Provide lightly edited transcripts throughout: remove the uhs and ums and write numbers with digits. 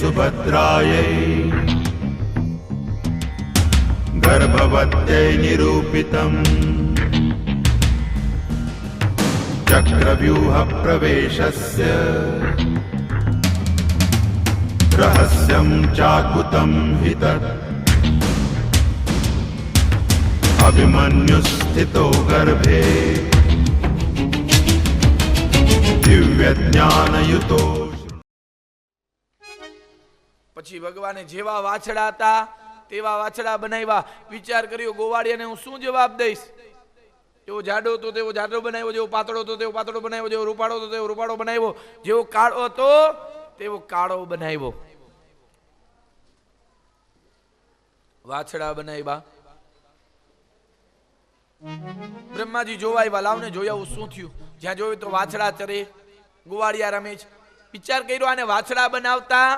सुभद्रायै गर्भवत्यै निरूपितम् चक्रव्यूह प्रवेशस्य रहस्यं चाकुतं हि तत् अभिमन्युस्थितो गर्भे दिव्यज्ञानयुतो। પછી ભગવાને જેવા વાછડા હતા તેવા વાછડા બનાવ્યા. વિચાર કર્યો ગોવાળિયાને હું શું જવાબ દઈશ? જેવો જાડો હતો તેવો જાડો બનાવ્યો, જેવો પાતળો હતો તેવો પાતળો બનાવ્યો, જેવો રૂપાળો હતો તેવો રૂપાળો બનાવ્યો, જેવો કાળો હતો તેવો કાળો બનાવ્યો. વાછડા બનાવ્યા. બ્રહ્માજી જોવા આવ્યા. લાવને જોયા શું થયું. જ્યાં જોયું તો વાછડા ચરે, ગોવાળિયા રમે છે. વિચાર કર્યો આને વાછડા બનાવતા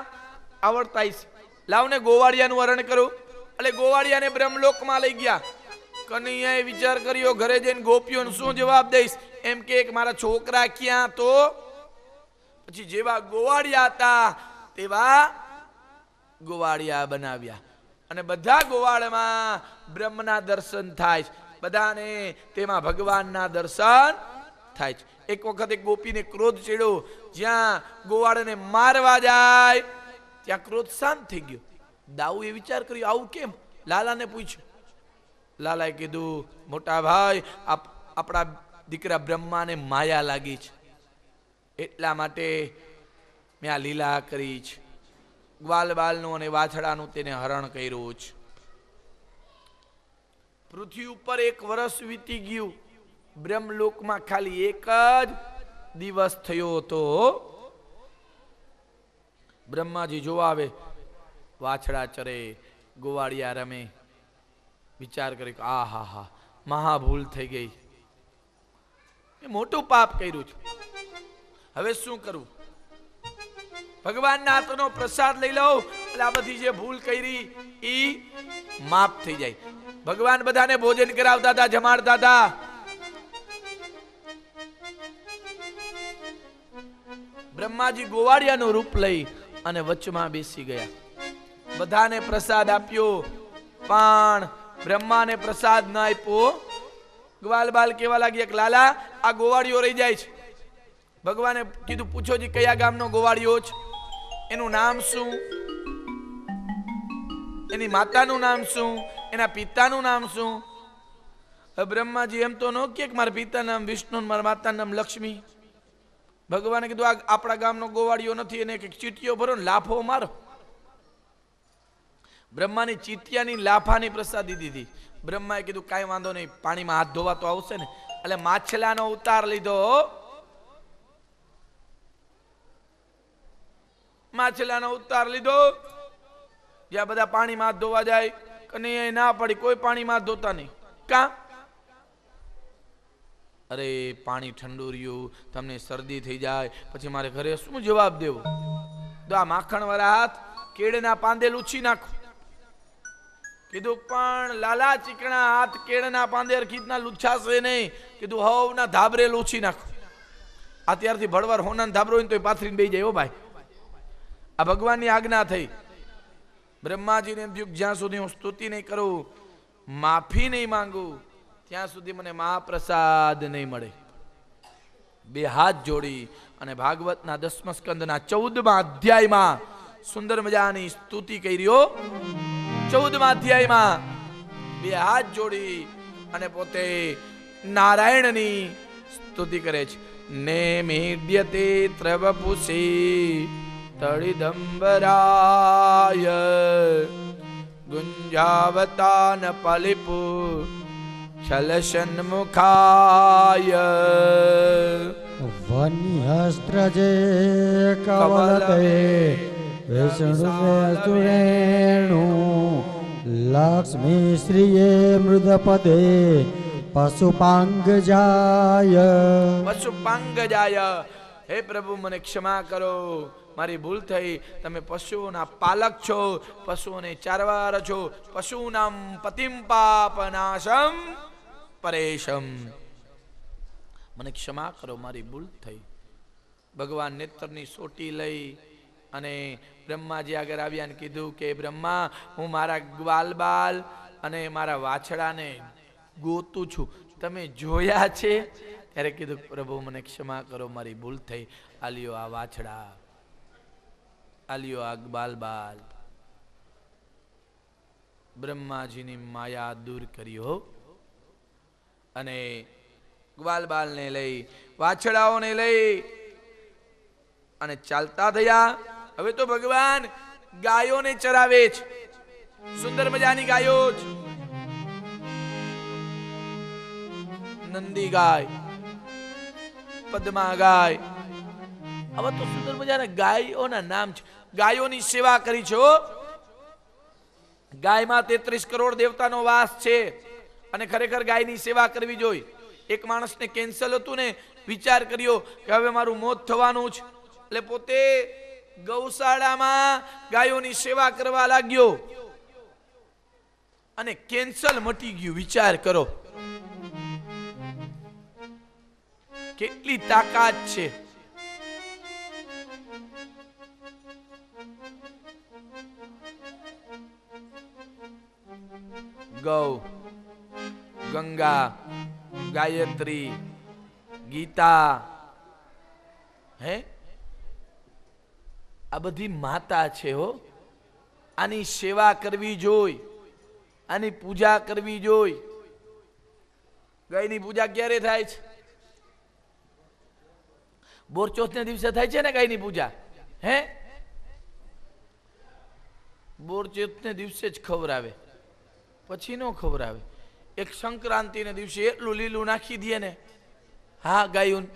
આવડતા છે, લાવને ગોવાળિયાનું વર્ણન કરું. એટલે ગોવાળિયાને બ્રહ્મલોકમાં લઈ ગયા. કનૈયાએ વિચાર કર્યો ઘરે જઈને ગોપીઓને શું જવાબ દઈશ? એમ કે મારા છોકરા ક્યાં? તો પછી જેવા ગોવાળિયા હતા તેવા ગોવાળિયા બનાવ્યા. અને બધા ગોવાળમાં બ્રહ્મના દર્શન થાય છે, બધાને તેમાં ભગવાનના દર્શન થાય છે. એક વખત એક ગોપીને ક્રોધ ચડ્યો. જ્યાં ગોવાળને મારવા જાય ત્યાં ક્રોધ શાંત થઈ ગયો. દાઉએ વિચાર કર્યો આવું કેમ? લાલાને પૂછ્યું. લાલાએ કીધું મોટા ભાઈ આપણા દીકરા બ્રહ્માને માયા લાગી છે, એટલા માટે મેં આ લીલા કરી છે. ગ્વાલ બાલનું અને વાછડાનું તેને હરણ કર્યું છે. પૃથ્વી ઉપર 1 વર્ષ વીતી ગયું. બ્રહ્મલોકમાં ખાલી 1 જ દિવસ થયો હતો. બ્રહ્માજી જોવા આવે, વાછડા ચરે, ગોવાળિયા રમે. વિચાર કરે કે આ હા હા મહા ભૂલ થઈ ગઈ, મોટું પાપ કર્યું છે. હવે શું કરવું? ભગવાનના હાથનો પ્રસાદ લઈ લો એટલે આ બધી જે ભૂલ કરી એ માફ થઈ જાય. ભગવાન બધાને ભોજન કરાવતા હતા, જમાડતા હતા. બ્રહ્માજી ગોવાળિયાનું રૂપ લઈ અને વચમાં બેસી ગયા. બધાને પ્રસાદ આપ્યો, પણ બ્રહ્માને પ્રસાદ ન આપ્યો. ગ્વાલ બાલ કેવા લાગ્યા કે લાલા આ ગોવાળિયો રહી જાય છે. ભગવાને કીધું પૂછો જી કયા ગામનો ગોવાળિયો છે? એનું નામ શું? એની માતાનું નામ શું? એના પિતાનું નામ શું? બ્રહ્માજી એમ તો ન કે મારા પિતાનું નામ વિષ્ણુ, મારા માતાનું નામ લક્ષ્મી. ભગવાને કીધું આ આપણા ગામનો ગોવાળિયો નથી, એને એક ચીટીઓ ભરો ને લાફો મારો. બ્રહ્માની ચીટિયાની લાફાની પ્રસાદી દીધી. બ્રહ્માએ કીધું કાંઈ વાંધો નહીં, પાણીમાં હાથ ધોવા તો આવશે ને. એટલે માછલાનો ઉતાર લીધો. માછલાનો ઉતાર લીધો. જ્યાં બધા પાણીમાં હાથ ધોવા જાય, કનૈયાએ ના પડી, કોઈ પાણીમાં હાથ ધોતા નહીં. કા? અરે પાણી ઠંડુ રહ્યું, તમને શરદી થઈ જાય, પછી મારે ઘરે શું જવાબ દેવો? તો આ માખણ વાળા હાથ કેળના પાંદે લૂછી નાખો. કીધું પણ લાલા ચીકણા હાથ કેળના પાંદે રીતના લૂછાશે નહીં. કીધું હવના ધાબરે લૂછી નાખો. અત્યારથી ભળવાર હોના ધાબરો હોય તો પાથરીને બેસી જાય. હો ભાઈ, આ ભગવાનની આજ્ઞા થઈ. બ્રહ્માજીને એમ થયું જ્યાં સુધી હું સ્તુતિ નહીં કરું, માફી નહીં માંગુ, ત્યાં સુધી મને મહાપ્રસાદ નહીં મળે. 2 હાથ જોડી અને ભાગવતના 10મા સ્કંદના 14મા અધ્યાયમાં સુંદર મજાની સ્તુતિ કર્યો. 14મા અધ્યાયમાં 2 હાથ જોડી અને પોતે નારાયણની સ્તુતિ કરે છે. નેમિડ્યતે ત્રવપુષી તળિદંબરાય ગુંજાવતાન પલિપુ છલસન્મુખાય વન્યસ્ત્રજે કવલતે વિષ્ણુરેણુ લક્ષ્મી શ્રીએ મૃદપદે પશુપાંગજાય. પશુપાંગજાય. હે પ્રભુ મને ક્ષમા કરો, મારી ભૂલ થઈ. તમે પશુઓના પાલક છો, પશુઓને ચારવાર છો. પશુનામ પતિમ પાપનાશમ પરેશમ. મને ક્ષમા કરો, મારી ભૂલ થઈ. ભગવાન નેત્રની સોટી લઈ અને બ્રહ્માજી આગળ આવ્યા અને કીધું કે બ્રહ્મા, હું મારા ગ્વાલ બાલ અને મારા વાછડાને ગોતું છું, તમે જોયા છે? ત્યારે કીધું પ્રભુ મને ક્ષમા કરો, મારી ભૂલ થઈ. આલ્યો આ વાછડા, આલ્યો આ ગ્વાલ બાલ. બ્રહ્માજીની માયા દૂર કર્યો અને ગ્વાલ બાલને લઈ, વાછડાઓને લઈ અને ચાલતા થયા. હવે તો ભગવાન ગાયોને ચરાવે છે, સુંદર મજાની ગાયો છે. નંદી ગાય, પદ્મા ગાય, આવા તો સુંદર મજાના ગાયોના નામ છે. ગાયોની સેવા કરી છે. ગાયમાં 33 કરોડ દેવતાનો વાસ છે અને ખરેખર ગાયની સેવા કરવી જોઈએ. એક માણસને કેન્સર હતું ને, વિચાર કર્યો કે હવે મારું મોત થવાનું છે, એટલે પોતે ગૌશાળામાં ગાયોની સેવા કરવા લાગ્યો અને કેન્સર મટી ગયું. વિચાર કરો કેટલી તાકાત છે. ગૌ, ગંગા, ગાયત્રી, ગીતા, હે આ બધી માતા છે હો. આની સેવા કરવી જોઈ, આની પૂજા કરવી જોઈ. ગાયની પૂજા ક્યારે થાય છે? બોરચોથને દિવસે થાય છે ને ગાયની પૂજા. હે બોરચોથને દિવસે જ ખવરાવે, પછી નો ખવરાવે. એક સંક્રાંતિના દિવસે એટલું લીલું નાખી દે ને. હા ગાયું,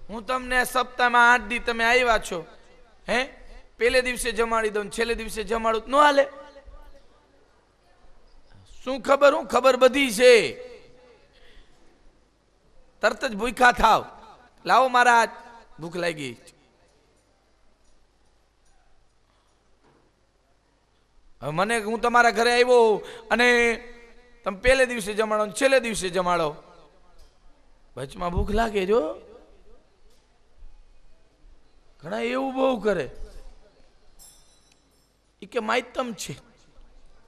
હું તમને સપ્તાહમાં 8 દી તમે આવ્યા છો, હે પેલે દિવસે જમાડી દઉં, છેલ્લે દિવસે જમાડું, નો હાલે. શું ખબર? હું ખબર બધી છે. તરત જ ભૂખા થાવ, લાવો મહારાજ ભૂખ લાગી. હવે મને, હું તમારા ઘરે આવ્યો અને તમે પેલે દિવસે જમાડો, છેલ્લે દિવસે જમાડો, વચમાં ભૂખ લાગે જો. ઘણા એવું બહુ કરે, એ કે માયતમ છે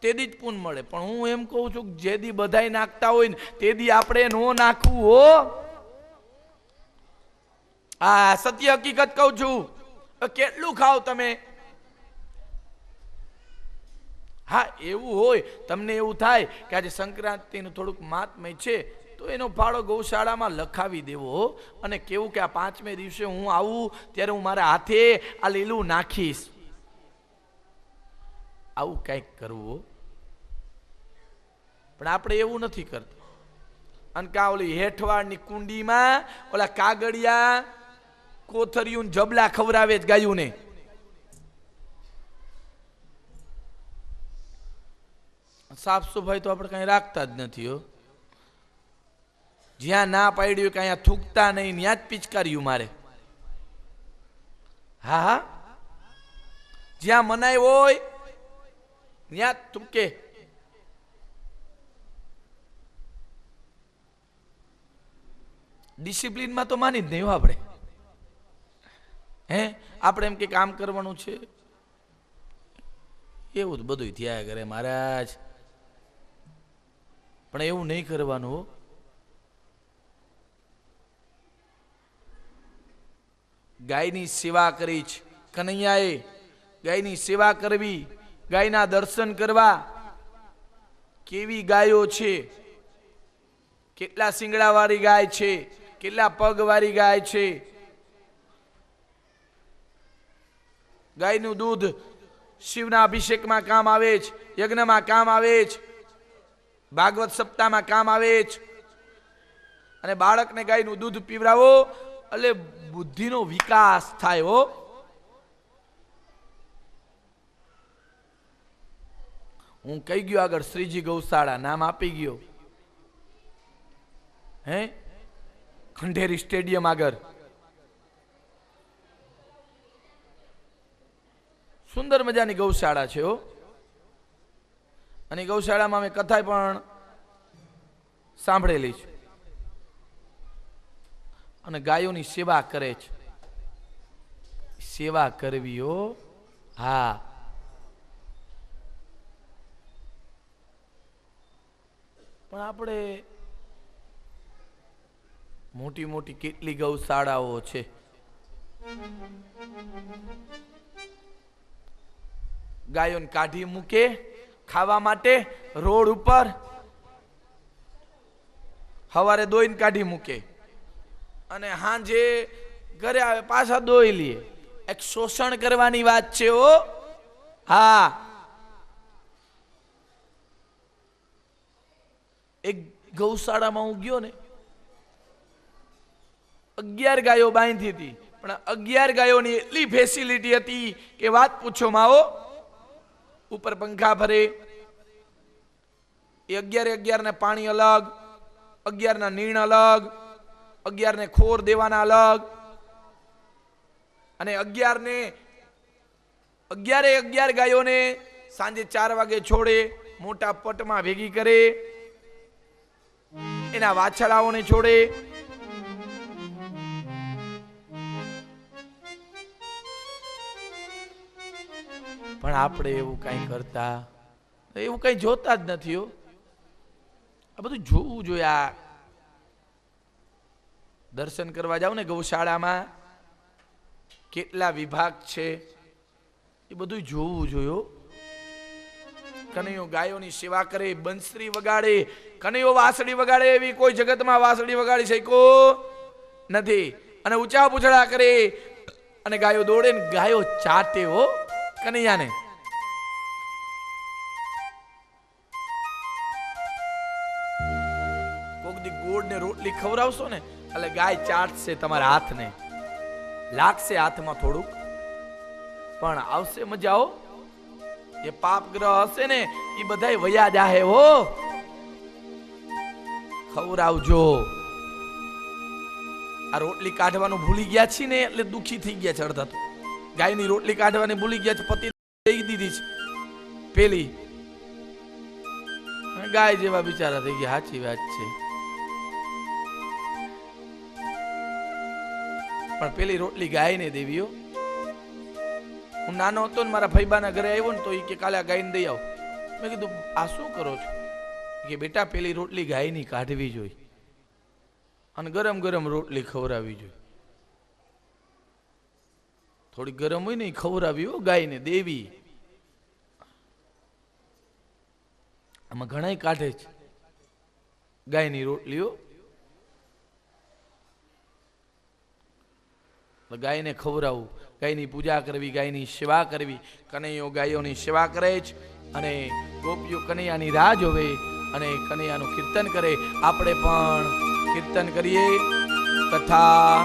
તે દી જ પૂન મળે. પણ હું એમ કહું છું કે જે દી બધાય નાખતા હોય ને તે દી આપણે નો નાખવું હો. આ સત્ય હકીકત કહું છું. કેટલું ખાવ તમે? હા એવું હોય, તમને એવું થાય કે આજે સંક્રાંતિનું થોડુંક મહાત્મ્ય છે તો એનો ફાળો ગૌશાળામાં લખાવી દેવો અને કેવું કે આ 5મે દિવસે હું આવું ત્યારે હું મારા હાથે આ લીલું નાખીશ. આવું કંઈક કરવું. પણ આપણે એવું નથી કરતા. અને કા ઓલી હેઠવાડની કુંડીમાં ઓલા કાગળિયા કોથરિયું જબલા ખવરાવે જ ગાયુંને. સાફ સફાઈ તો આપણે કઈ રાખતા જ નથી હો. જ્યાં ના પાડ્યું કે અહીંયા થૂકતા નહીં, ત્યાં જ પિચકાર્યું મારે. હા હા, જ્યાં મનાય હોય ત્યાં જ થૂકે. ડિસિપ્લિનમાં તો માની જ નહીં આપણે. હે આપણે એમ કે કામ કરવાનું છે, એવું જ બધું થયા કરે મહારાજ. પણ એવું નહીં કરવાનું. ગાયની સેવા કરી છે કનૈયાએ. ગાયની સેવા કરવી, ગાયના દર્શન કરવા. કેવી ગાયો છે, કેટલા શિંગડા વાળી ગાય છે, કેટલા પગ વાળી ગાય છે. ગાયનું દૂધ શિવના અભિષેકમાં કામ આવે છે, યજ્ઞમાં કામ આવે છે, ભાગવત સપ્તાહમાં કામ આવે છે. અને બાળકને ગાયનું દૂધ પીવડાવો એટલે બુદ્ધિનો વિકાસ થાય હો. હું કહી ગયો આગળ શ્રીજી ગૌશાળા નામ આપી ગયો. હે ખંડેરી સ્ટેડિયમ આગળ સુંદર મજાની ગૌશાળા છે હો. અને ગૌશાળામાં મેં કથા પણ સાંભળેલી છે. અને ગાયોની સેવા કરે છે. સેવા કરવી હો. હા, પણ આપણે મોટી મોટી કેટલી ગૌશાળાઓ છે, ગાયોને કાઢી મૂકે ખાવા માટે રોડ ઉપર, સવારે દોઈને કાઢી મૂકે અને હાંજે ઘરે આવે પાછા દોઈ લે. એક શોષણ કરવાની વાત છે ઓ. હા, એક ગૌશાળામાં હું ગયો ને, 11 ગાયો બાંધી હતી, પણ 11 ગાયોની એટલી ફેસિલિટી હતી કે વાત પૂછો માવો. ઉપર પંખા ભરે, એ 11 ને પાણી અલગ, 11 ના નીણ અલગ, 11 ને ખોર દેવાના અલગ, અને 11 ગાયોને સાંજે 4 વાગે છોડે, મોટા પટમાં ભેગી કરે, એના વાછડાઓને છોડે. પણ આપણે એવું કઈ કરતા, એવું કઈ જોતા જ નથી હો. આ બધું જોવું જોઈએ. આ દર્શન કરવા જાવ ને ગૌશાળામાં કેટલા વિભાગ છે એ બધું જોવું જોઈએ. કનૈયો ગાયોની સેવા કરે, બંસરી વગાડે, કનૈયો વાંસળી વગાડે એવી કોઈ જગતમાં વાંસળી વગાડી શક્યો નથી. અને ઊંચા પૂછડા કરે અને ગાયો દોડે ને ગાયો ચાટે હો કનૈયાને. કોક દી ગોળ ને રોટલી ખવડાવશો ને એટલે ગાય ચાટશે તમારા હાથને, લાગશે હાથમાં થોડુંક, પણ આવશે મજા હો. એ પાપ ગ્રહ હશે ને એ બધાય વયા જાહે હો. ખવડાવજો. આ રોટલી કાઢવાનું ભૂલી ગયા છીએ ને એટલે દુખી થઈ ગયા છે અડધા તો. ગાયની રોટલી કાઢવાની ભૂલી ગયા છે, પતિ દઈ દીધી છે પેલી, ગાય જેવા બિચારા થઈ ગયા. સાચી વાત છે, પણ પેલી રોટલી ગાયને દેવી હો. હું નાનો હતો ને મારા ફૈબાના ઘરે આવ્યો ને તો એ કે કાલે આ ગાયને દઈ આવ. મેં કીધું આ શું કરો છો? કે બેટા પેલી રોટલી ગાયની કાઢવી જોઈએ અને ગરમ ગરમ રોટલી ખવડાવવી જોઈએ. થોડી ગરમ હોય ને એ ખવડાવી હો, ગાયને દેવી. આમાં ઘણા કાઢે છે ગાયની રોટલીઓ. ગાયને ખવડાવવું, ગાયની પૂજા કરવી, ગાયની સેવા કરવી. કનૈયો ગાયોની સેવા કરે છે અને ગોપીઓ કનૈયાની રાહ જોવે અને કનૈયાનું કીર્તન કરે. આપણે પણ કીર્તન કરીએ. કથા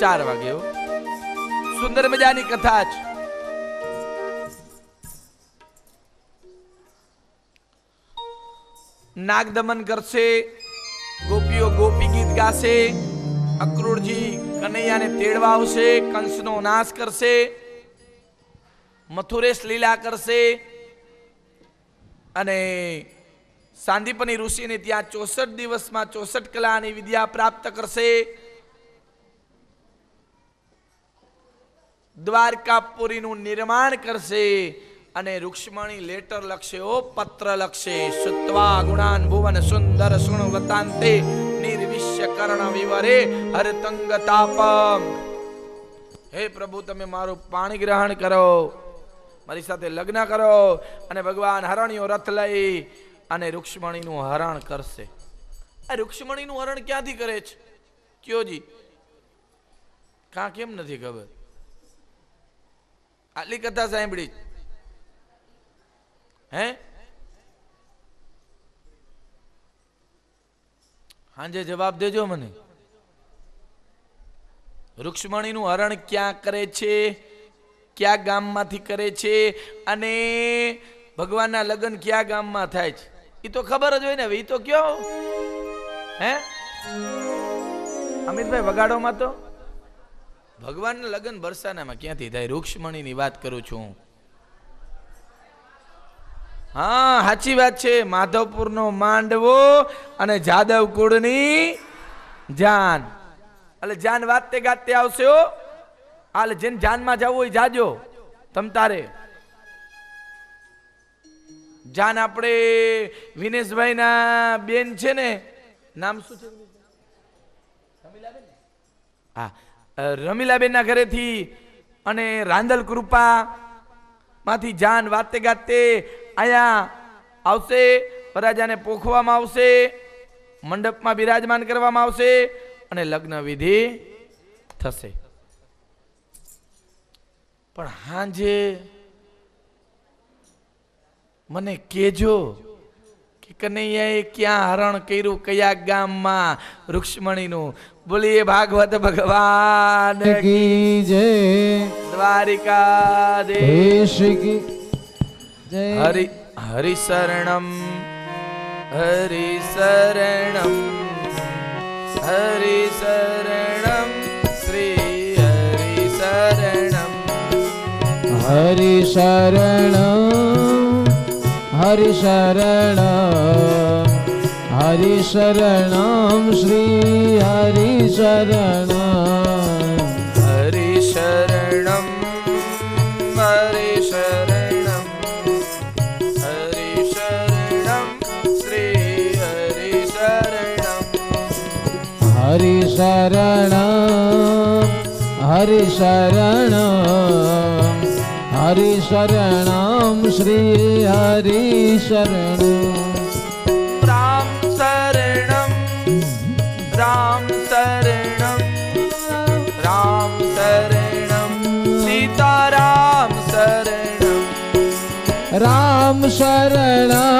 4 વાગે હો. સુંદર મજાની કથા છે. નાગ દમન કરશે, ગોપીઓ ગોપી ગીત ગાશે, અક્રૂરજી કનૈયાને તેડવા આવશે, કંસનો નાશ કરશે, મથુરેશ લીલા કરશે અને સાંદીપની ઋષિને ત્યાં 64 દિવસમાં 64 કલાની વિદ્યા પ્રાપ્ત કરશે. દ્વારકાપુરીનું નિર્માણ કરશે અને રૂક્ષ્મણી લેટર લખશે, ઓ પત્ર લખશે. સુત્વા ગુણાન ભુવન સુંદર સુણવતાંતે નિર્વિશ્ય કર્ણ વિવરે હરતંગ તાપમ. હે પ્રભુ, તમે મારું પાણી ગ્રહણ કરો, મારી સાથે લગ્ન કરો. અને ભગવાન હરણ્યો રથ લઈ અને રૂક્ષ્મણીનું હરણ કરશે. આ રૂક્ષ્મણીનું હરણ ક્યાંથી કરે છે કયોજી? કાં કેમ નથી ખબર? આટલી કથા સાંભળી હે? હાંજે જવાબ દેજો મને. રૂક્ષ્મણીનું હરણ ક્યાં કરે છે, ક્યાં ગામમાંથી કરે છે અને ભગવાનના લગ્ન ક્યાં ગામમાં થાય છે એ તો ખબર જ હોય ને. એ તો કયો હે અમિતભાઈ વગાડોમાં તો ભગવાનના લગ્ન બરસાનામાં ક્યાંથી થાય? રૂક્ષ્મણીની વાત કરું છું. હા, સાચી વાત છે. માધવપુરનો માંડવો અને જાદવ કુળની જાન. એટલે જાન વાતે ગાતે આવશે હો. હાલ જેને જાનમાં જવું હોય જાજો તમ તારે. જાન આપણે વિનેશભાઈ ના બેન છે ને, નામ શું છે? હા, રમીલાબેન ના ઘરેથી અને રાંદલ કૃપા માંથી જાન વાતે ગાતે આયા આવશે. વરરાજાને પોખવામાં આવશે, મંડપમાં બિરાજમાન કરવામાં આવશે અને લગ્ન વિધિ થશે. પણ હાંજે મને કેજો કે કનૈયાએ ક્યાં હરણ કર્યું, કયા ગામમાં રૂક્ષ્મણીનું. બોલીએ ભાગવત ભગવાન की जय દ્વારિકાધીશ की जय હરિ હરિ શરણમ હરિ શરણમ હરિ શરણમ શ્રી હરિ શરણમ हरि शरणं हरि शरणं हरि शरणं श्री हरि शरणं હરિ શરણમ હરિ શરણમ હરિ શરણમ શ્રી હરિ શરણમ हरि शरणं हरि शरणं हरि शरणं श्री हरि शरणं રામ શરણમ રામ શરણમ રામ શરણમ સીતારામ શરણમ राम शरणं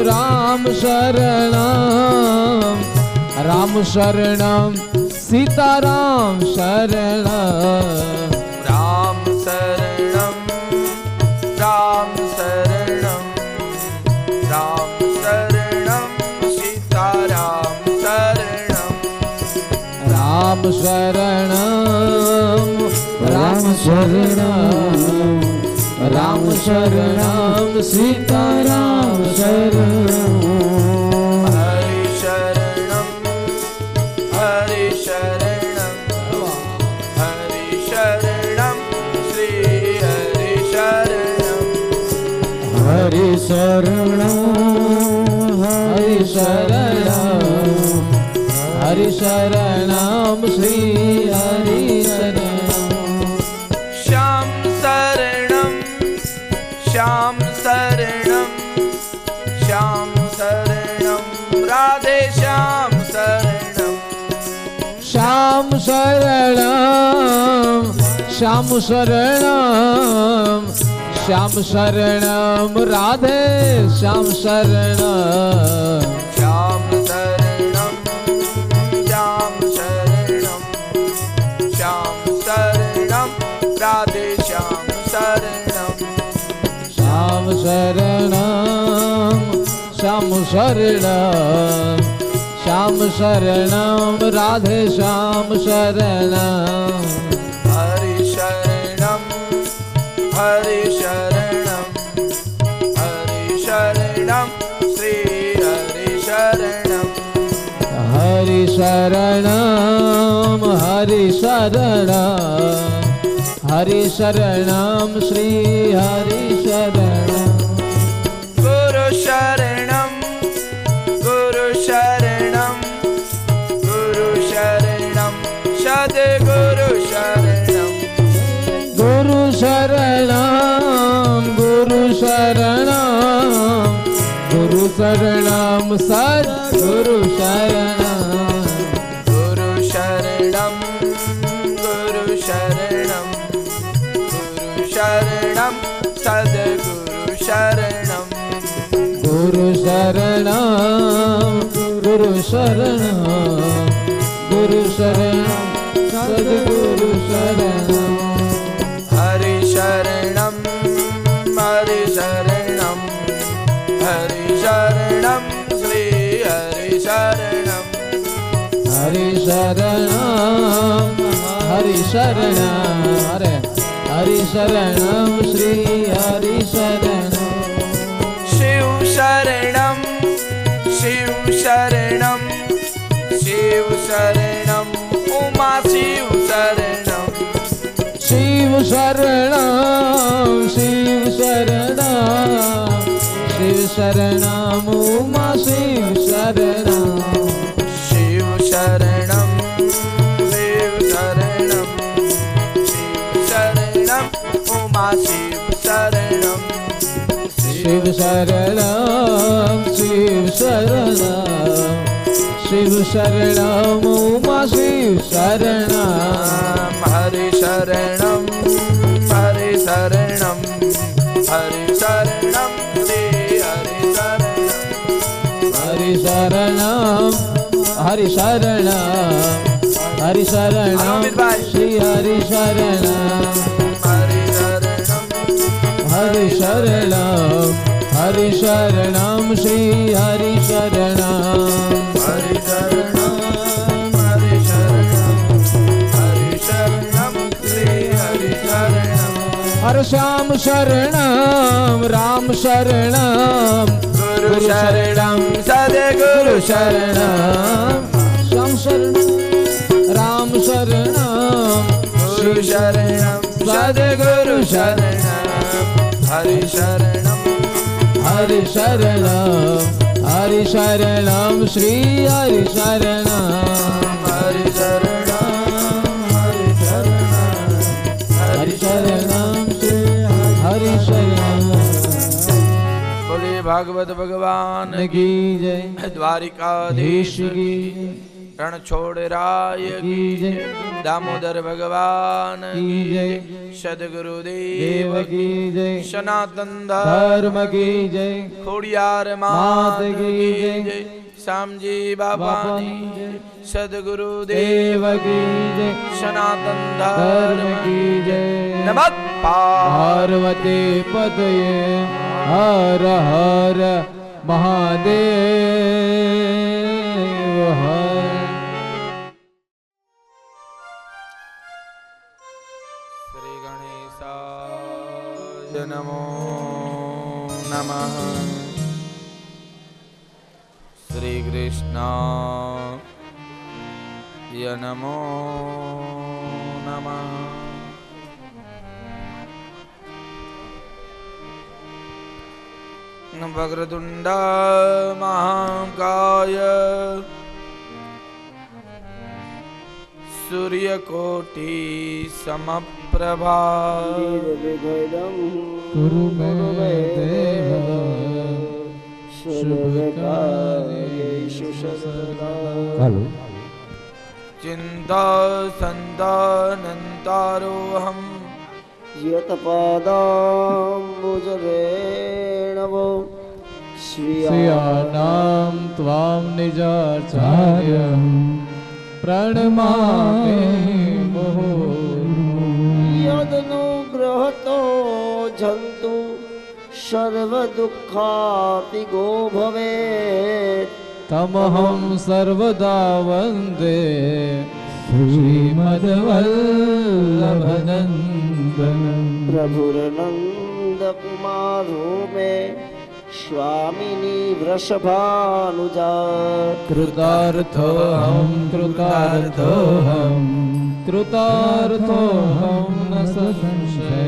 राम शरणं राम शरणं सीताराम शरणं રામ શરણમ રામ શરણમ રામ શરણમ સીતારામ શરણમ राम शरणं राम शरणं राम शरणं सीताराम शरणं હરિ શરણમ હરિ શરણમ હરિ શરણમ શ્રી હરિ શરણમ हरि शरणं हरि शरणं हरि शरणं श्री हरि शरणं શ્યામ શરણમ શ્યામ શરણમ શ્યામ શરણમ રાધે શ્યામ શરણમ श्याम शरणं श्याम शरणं श्याम शरणं राधे श्याम शरणं શ્યામ શરણમ શ્યામ શરણમ શ્યામ શરણમ રાધે શ્યામ શરણમ श्याम शरणं श्याम शरणं श्याम शरणं राधे श्याम शरणं હરિ શરણમ હરિ શરણમ હરિ શરણમ શ્રી હરિ શરણમ हरि शरणं हरि शरणं हरि शरणं श्री हरि शरणं ગુરુ શરણમ ગુરુ શરણમ ગુરુ શરણમ સદગુરુ શરણમ गुरु शरणं गुरु शरणं गुरु शरणं सद्गुरु शरणं ગુરુ શરણમ ગુરુ શરણમ ગુરુ શરણમ સદગુરુ શરણમ गुरु शरणं गुरु शरणं गुरु शरणं सद्गुरु शरणं હરિ શરણમ હરિ શરણમ હરિ શરણમ શ્રી હરિ શરણમ हरि शरणं हरि शरणं हरे हरि शरणं श्री हरि शरणं શિવ શરણમ શિવ શરણમ શિવ શરણમ શરણમ શિવ શરણમ શિવ શરણમ ઉમા શિવ શરણમ શિવ શરણમ શિવ શરણમ શિવ શરણમ ઉમા શિવ શરણમ શિવ શરણમ શિવ શરણમ શિવ શરણમ ઉમા શિવ શરણમ હરે શરણમ હરે શરણમ હરે શરણમ શ્રી હરે શરણમ હરિ શરણમ હરિ શરણમ હરિ શરણમ અમિતભાઈ. શ્રી હરિ શરણમ હરે શરણમ હરિ શરણમ હરિ શરણમ શ્રી હરિ શરણમ હરે શરણમ હરે શરણમ હરે શરણમ શ્રી હરે શરણમ હર શ્યામ શરણમ રામ શરણમ ગુરુ શરણમ સદગુરુ શરણમ શ્યામ શરણમ રામ શરણમ ગુરુ શરણમ સદગુરુ શરણમ હરે શરણમ હરિ શરણમ હરિ શરણમ શ્રી હરિ શરણમ હરે શરણમ હરે શરણમ હરિ શરણમ શ્રી હરિ શરણમ બોલીએ ભાગવત ભગવાન કી જય દ્વારિકાધીશ દેશ કી રણછોડરાય કી જય દામોદર ભગવાન કી જય સદગુરુદેવ દેવ કી જય સનાતન ધર્મ કી જય ખોડિયાર માત માત કી કી જય. જય શામજી બાપાની જય. સદગુરુદેવ દેવ કી જય સનાતન ધર્મ ધર્મ કી જય નમઃ પાર્વતી પતયે હર હર મહાદેવ હર શ્રી ગણેશાય નમો નમઃ શ્રી કૃષ્ણાય નમો નમઃ વક્રતુંડ મહાકાય સૂર્યકોટિ સમપ્રભા ગુરુ મે દેવ શુભ કાર્યેષુ હાલો ચિંતા સંતાનંતારોહમ યતપાદાંબુજરેણવો શ્રિયાનામ ત્વામ નિજાચાર્ય પ્રણમામિ મુહુર્મુહુઃ યદનુગ્રહતો જંતુ સર્વદુઃખાપિગો ભવેत् તમહં સર્વદા વંદે શ્રીમદ્વલ્લભનંદનમ પ્રભુર્નંદ કુમારો મે સ્વામિની વૃષભાનુજા કૃતાર્થોહમ કૃતાર્થોહમ કૃતાર્થોહમ ન સંશય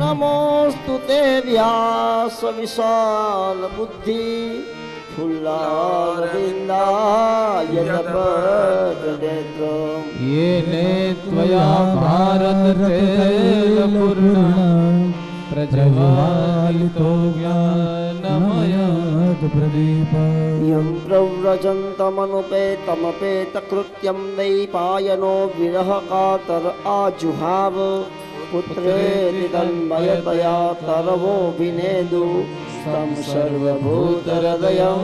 નમોસ્તુ તે વ્યાસ વિશાલ બુદ્ધિ ફુલ્લારવિંદાયતપદ્નેત્ર येने त्वया भारततैलपूर्णं प्रज्वालितो ज्ञानमयप्रदीपः यं प्रव्रजन्तमनुपेतमपेतकृत्यं वैपायनो विरहकातर आजुहाव पुत्रेति तन्मयतया तरवोऽभिनेदु तं सर्वभूतहृदयं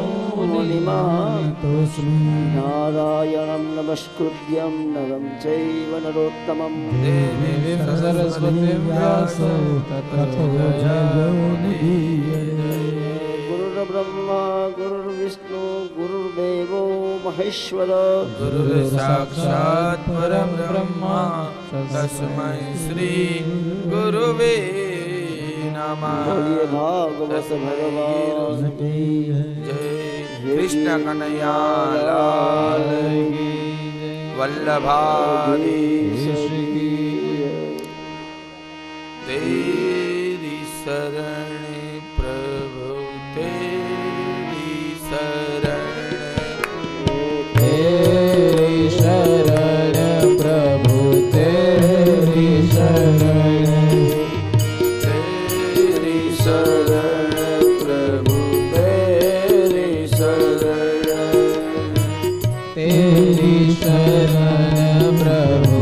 मुनिमातोऽस्मि नारायणं नमस्कृत्यं नरं चैव नरोत्तमं देवीं सरस्वतीं व्यासो ततो गुरुर्ब्रह्मा गुरुर्विष्णु गुरुर्देवो महेश्वर गुरुर्साक्षात् परं ब्रह्मा तस्मै श्री गुरुवे नमः बोलिए भागवत भगवान की जय कृष्ण कन्हैया लाल की वल्लभाधीश की शरण प्रभु तेरी शरण, तेरी शरण प्रभु तेरी शरण, तेरी शरण प्रभु तेरी शरण, तेरी शरण प्रभु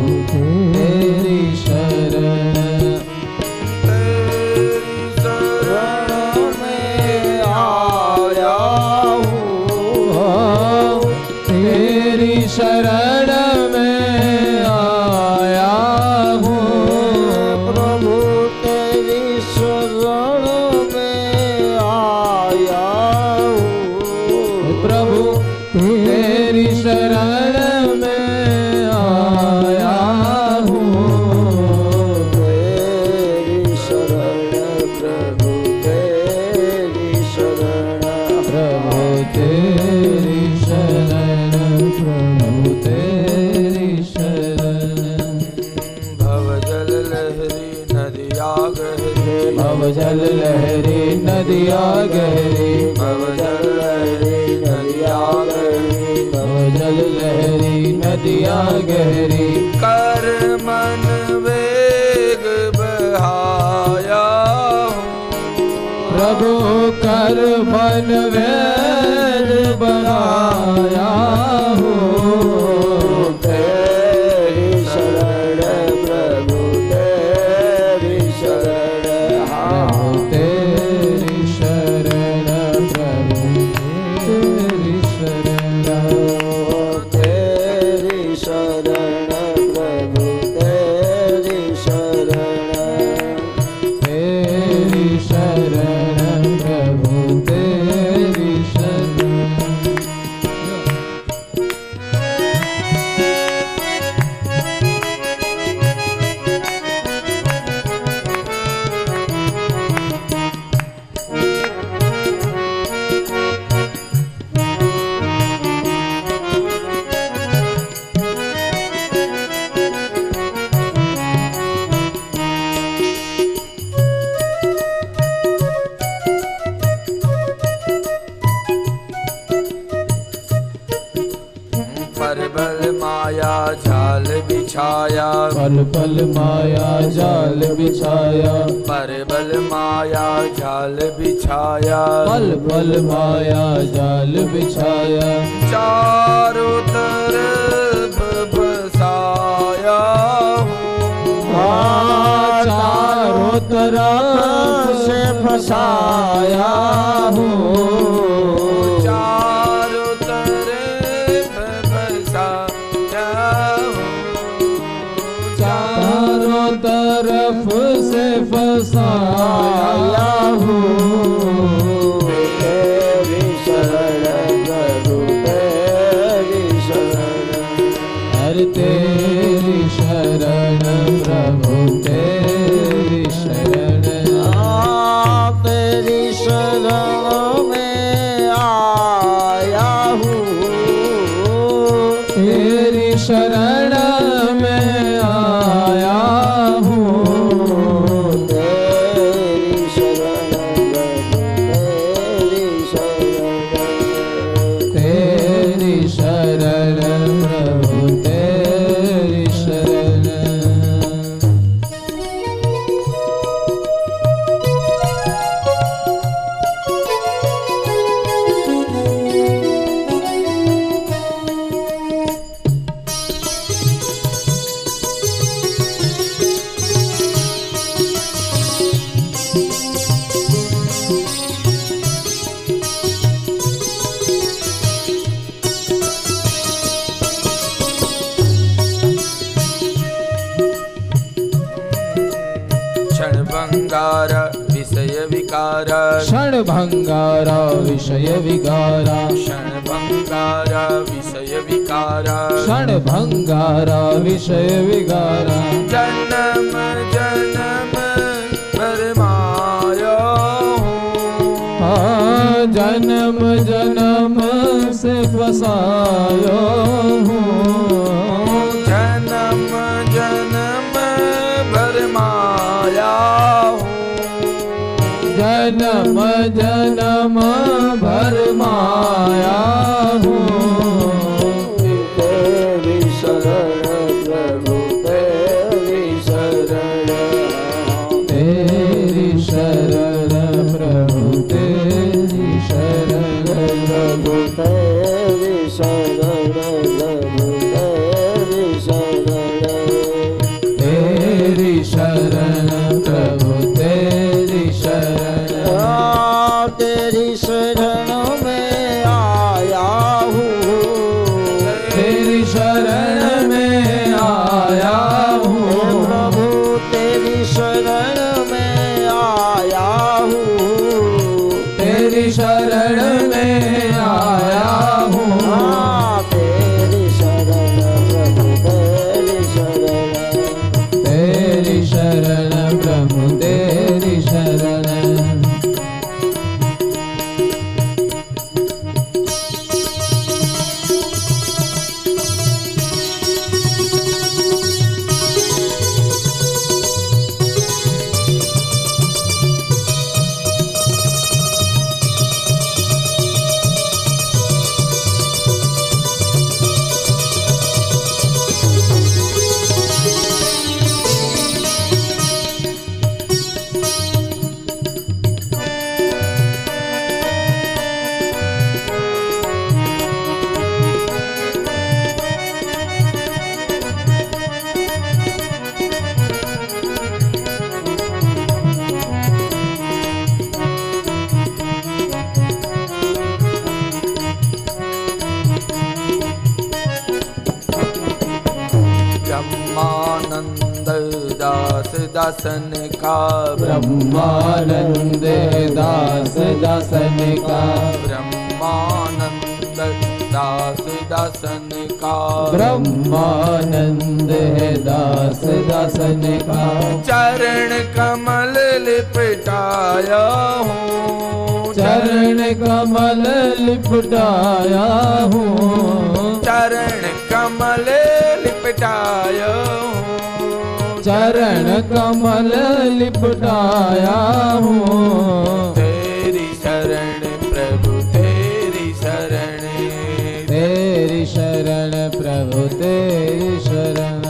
तेरी शरण, तेरी शरण में आया हूँ, तेरी शरण में आया हूँ, प्रभु तेरी शरण में आया हूँ, प्रभु तेरी शरण में आया हूँ, तेरी शरण प्रभु तेरी शरण, प्रभु तेरी शरण, प्रभु तेरी शरण, भवजल लहरी नदिया गहरी, भवजल लहरी नदिया गहरी, भवजल लहरी नदिया गहरी, भवजल लहरी नदिया गहरी, कर मन वेग बहाया हूँ, प्रभु कर मन वेद बनाया हूँ, तेरी शरण प्रभु तेरी शरण, प्रभु तेरी शरण, प्रभु तेरी शरण, तेरी शरण प्रभु तेरी शरण, तेरी शरण प्रभु तेरी शरण। परबल माया जाल बिछाया, पल पल माया जाल बिछाया, परबल माया जाल बिछाया, पल पल माया जाल बिछाया, चारों तरफ बसाया हूँ, चारों तरफ से फसाया हूँ, चारों तरफ बसाया हूँ, चारों तरफ से फसाया हूँ, तेरी शरण प्रभु तेरी शरण, हर तेरी शरण प्रभु तेरी शरण, तेरी शरण में आया हूँ, तेरी शरण में आया हूँ, तेरी शरण तेरी शरण, तेरी शरण प्रभु तेरी शरण। क्षणभंगार विषय विकार, क्षणभंगार विषय विकारा, क्षणभंगार विषय विकार, क्षणभंगार विषय विकारा, जन्म जन्म भरमाया हूँ, जन्म जन्म से फसायो हूँ, जन्म जन्म भरमाया हूँ, जन्म जन्म भर माया हूँ तेरी शरण प्रभु तेरी शरण तेरी शरण प्रभु तेरी शरण प्रभु तेरी शरण प्रभु तेरी शरण तेरी शरण प्रभु तेरी शरण तेरी शरण में आया हूँ तेरी शरण में आया हूँ प्रभु तेरी शरण में आया हूँ तेरी शरण में आया हूँ तेरी शरण प्रभु तेरी शरण तेरी शरण प्रभु तेरी शरण ब्रह्मानंद दास दासन का ब्रह्मानंद दास दासन का ब्रह्मानंद दास दासन का ब्रह्मानंद दास दासन का चरण कमल लिपटाया हूँ चरण कमल लिपटाया हूँ चरण कमल लिपटाया हूँ चरण कमल लिपटाया हूँ तेरी शरण प्रभु तेरी शरण तेरी शरण प्रभु तेरी शरण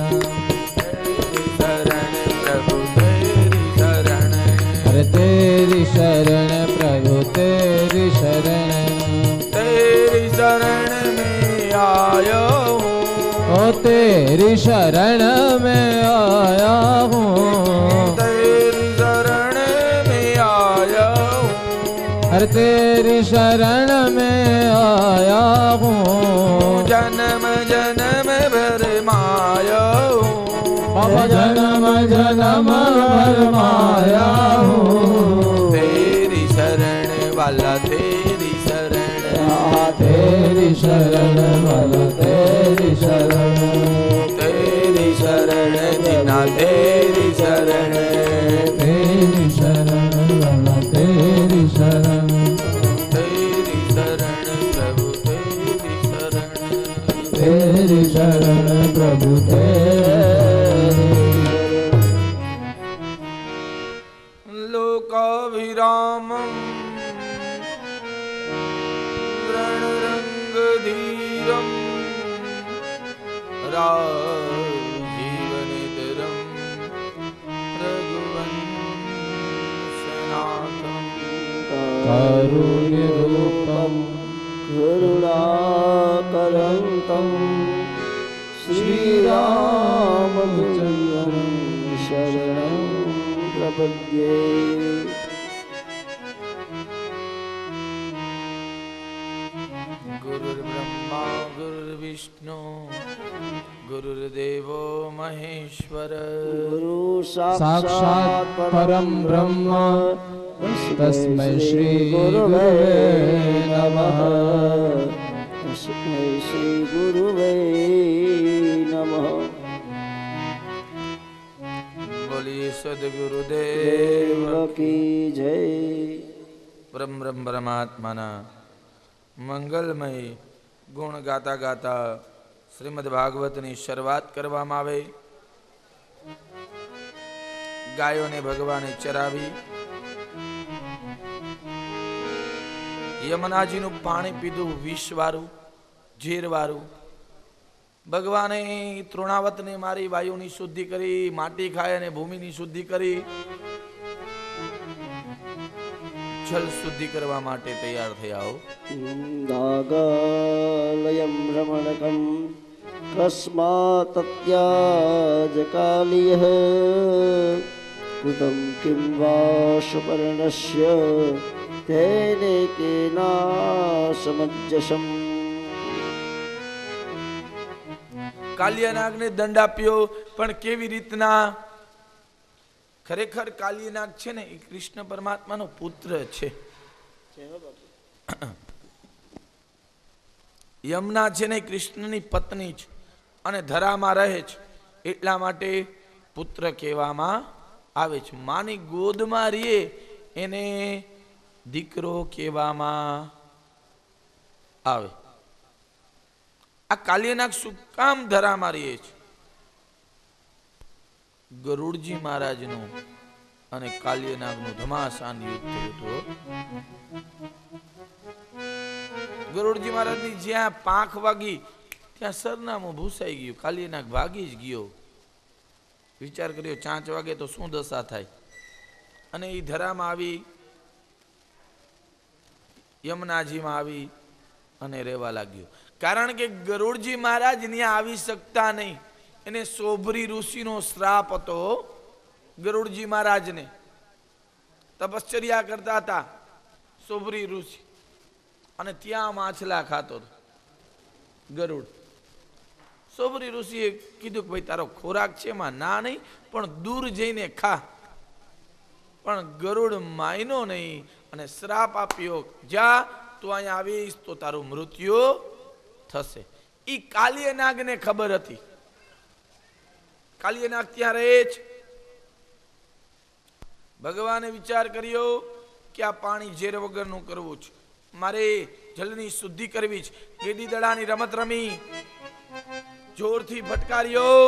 तेरी शरण प्रभु तेरी शरण अरे तेरी शरण प्रभु तेरी शरण तेरी शरण में आया हूँ ओ तेरी शरण में आया हूँ तेरी शरण में आया हूँ अरे तेरी शरण में आया हूँ जन्म जन्म भर माया हूँ जन्म जन्म भर माया हूँ तेरी शरण वाला तेरी शरण तेरी शरण वाला तेरी शरण तेरी शरण दीना तेरी शरण तेरी शरण वाला तेरी शरण तेरी शरण प्रभु तेरी शरण तेरी शरण प्रभु तेरी लोकाभिरामं रणरङ्गधीरं राजीवनिधरं रघुवंशनाथं कारुण्यरूपं करुणाकरन्तं श्रीरामचन्द्रं शरणं प्रपद्ये गुरुर्ब्रह्मा गुरुर्विष्णु गुरुर्देवो महेश्वर गुरु साक्षात् परं ब्रह्म तस्मै श्री गुरुवे नमः तस्मै श्री गुरुवे नमः बोलिए सद्गुरुदेव देव की जय परम ब्रह्म परमात्माना મંગલમય ગુણ ગાતા ગાતા શ્રીમદ ભાગવતની શરૂઆત કરવામાં આવે. ગાયોને ભગવાને ચરાવી યમુનાજીનું પાણી પીધું, વિષ વાળું, ઝેર વાળું. ભગવાને તૃણાવતને મારી વાયુની શુદ્ધિ કરી, માટી ખાય અને ભૂમિની શુદ્ધિ કરી, જલ શુદ્ધિ કરવા માટે તૈયાર થયા. નાગાલયમ રમણકમ કસ્માત્ત્યાજ કાલિયઃ કૃતં કિં વા સુપર્ણસ્ય તેને કેનાશમજ્જસમ. કાલિયાનાગને દંડ આપ્યો, પણ કેવી રીતના? ખરેખર કાલિયાનાગ છે ને એ કૃષ્ણ પરમાત્માનો પુત્ર છે. યમુના છે ને કૃષ્ણની પત્ની છે અને ધરામાં રહે છે, એટલા માટે પુત્ર કહેવામાં આવે છે. માની ગોદમાં રહીએ એને દીકરો કહેવામાં આવે. આ કાલિયાનાગ શું કામ ધરામાં રહે છે? ગરુડજી મહારાજનું અને કાલિયાનાગનું ઘમાસાન યુદ્ધ થયું હતું. ગરુડજી મહારાજની જ્યાં પાંખ વાગી ત્યાં સરનામું ભૂસાઈ ગયું, કાલિયાનાગ ભાગી જ ગયો. વિચાર કર્યો 5 વાગે તો શું દશા થાય? અને એ ધરામાં આવી, યમુનાજીમાં આવી અને રહેવા લાગ્યો. કારણ કે ગરુડજી મહારાજ ત્યાં આવી શકતા નહીં. એને સોભરી ઋષિનો શ્રાપ હતો. ગરુડજી મહારાજને તપશ્ચર્યા કરતા હતા સોભરી ઋષિ, અને ત્યાં માછલા ખાતો હતો ગરુડ. સોભરી ઋષિએ કીધું કે ભાઈ તારો ખોરાક છે એમાં ના નહીં, પણ દૂર જઈને ખા. પણ ગરુડ માયનો નહીં અને શ્રાપ આપ્યો, જા તું અહીંયા આવીશ તો તારું મૃત્યુ થશે. એ કાલિયાનાગને ખબર હતી. કાલિયાનાગ ત્યાં રહે છે. ભગવાને વિચાર કર્યો કે આ પાણી ઝેર વગરનું કરવું છે, મારે જલની શુદ્ધિ કરવી છે. ગેડી દડાની રમત રમી, જોરથી ફટકાર્યો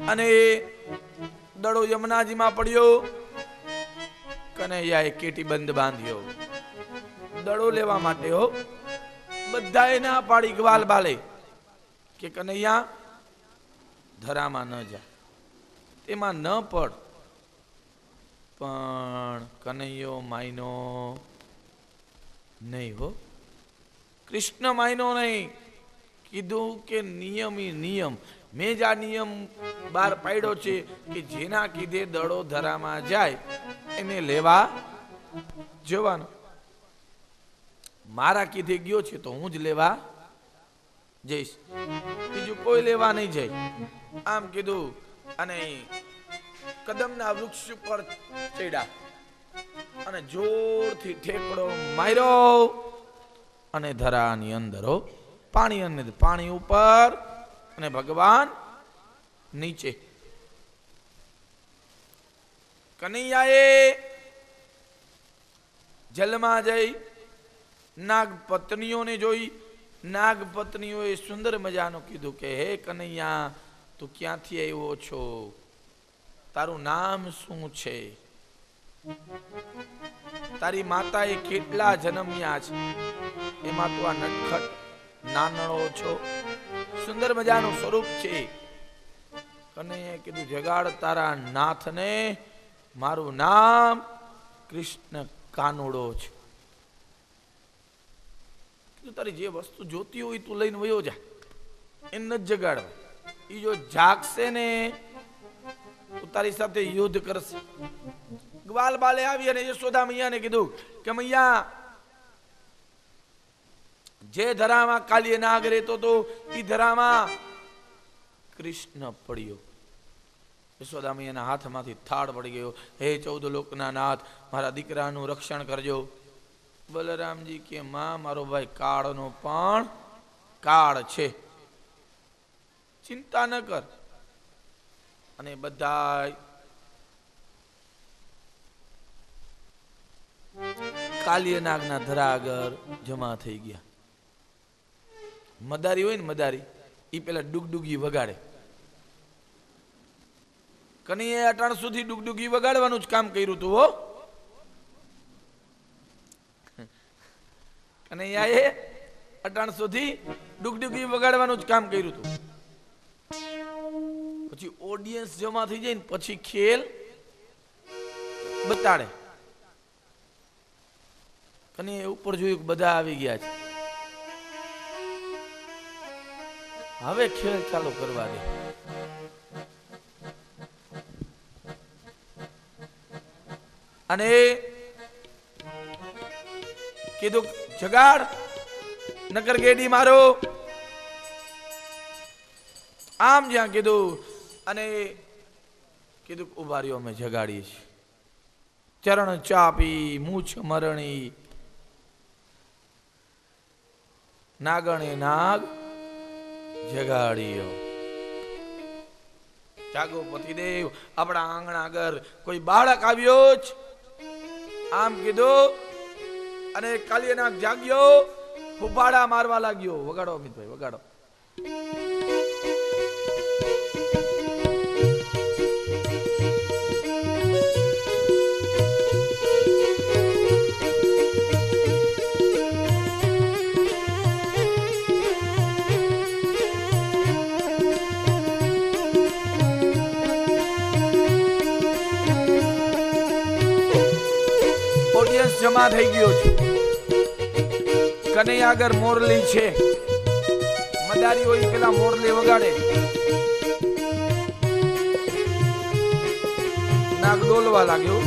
અને દડો યમુનાજીમાં પડ્યો. કનૈયાએ કેટી બંધ બાંધ્યો દડો લેવા માટે. હો, બધાએ ના પાડી ગ્વાલ બાલે કે કનૈયા ધરામાં ન જા, તેમાં ન પડ. પણ કનૈયો માયનો નહીં. હો, કૃષ્ણ માયનો નહીં. કીધું કે નિયમ ઈ નિયમ. મેં જ આ નિયમ બહાર પાડ્યો છે કે જેના કીધે દડો ધરામાં જાય એને લેવા જવાનો. મારા કીધે ગયો છે તો હું જ લેવા જઈશ, બીજું કોઈ લેવા નહીં જાય. આમ કીધું અને કદમના વૃક્ષ ઉપર ચડ્યા અને જોરથી ઠેકડો માર્યો અને ધરાની અંદર પાણી, અને પાણી ઉપર અને ભગવાન નીચે. કનૈયાએ જલમાં જઈ નાગ પત્નીઓને જોઈ. નાગ પત્નીઓએ સુંદર મજાનું કીધું કે હે કનૈયા, તું ક્યાંથી આવ્યો છો? તારું નામ શું છે? તારી માતાએ કેટલા જન્મ્યા છે? એમાં તું આ નટખટ નાનણો છો. સુંદર મજાનું સ્વરૂપ છે. કનૈયાએ કીધું જગાડ તારા નાથને, મારું નામ કૃષ્ણ કાનુડો છે. તારી જે વસ્તુ જોતી હોય તું લઈને વયો જા, એને નથી જગાડવા. એ જો જાગશે ને તો તારી સાથે યુદ્ધ કરશે. ગ્વાલ બાલે આવી અને યશોદા મૈયાને કીધું કે મૈયા, જે ધરામાં કાલિયાનાગ રહેતો તો એ ધરામાં કૃષ્ણ પડ્યો. યશોદા મૈયાના હાથમાંથી થાળ પડી ગયો. હે 14 લોકના નાથ, મારા દીકરાનું રક્ષણ કરજો. બલરામજી કે માં, મારો ભાઈ કાળનો પણ કાળ છે, ચિંતા ન કર. અને બધા કાલિયાનાગના ધરા આગળ જમા થઈ ગયા. મદારી હોય ને મદારી, એ પેલા ડુગડુગી વગાડે. કનૈયાએ અટાણ સુધી ડુગડુગી વગાડવાનું જ કામ કર્યું હતું. હો, અને અહીંયા એ અટાણ સુધી ડુગડુગી વગાડવાનું જ કામ કર્યું હતું. પછી ઓડિયન્સ જમા થઈ જાય ને પછી ખેલ બતાડે. અને ઉપર જોયું બધા આવી ગયા છે. હવે ખેલ ચાલુ કરવા દે. અને કીધું જગાડ નકર ગેડી મારો. આમ જ્યાં કીધું અને કીધું ઉભા રહ્યો અમે જગાડીએ છીએ. ચરણ ચાપી મૂછ મરણી નાગણે નાગ જગાડ્યો. જાગો પતિદેવ, આપણા આંગણા આગળ કોઈ બાળક આવ્યો જ. આમ કીધું અને કાલિયાનાગ જાગ્યો, ફૂફાડા મારવા લાગ્યો. વગાડો અમિતભાઈ, વગાડો. જમા થઈ ગયો છે. કનૈયા આગળ મોરલી છે. મદારી હોય પેલા મોરલી વગાડે. નાગ ડોલવા લાગ્યો.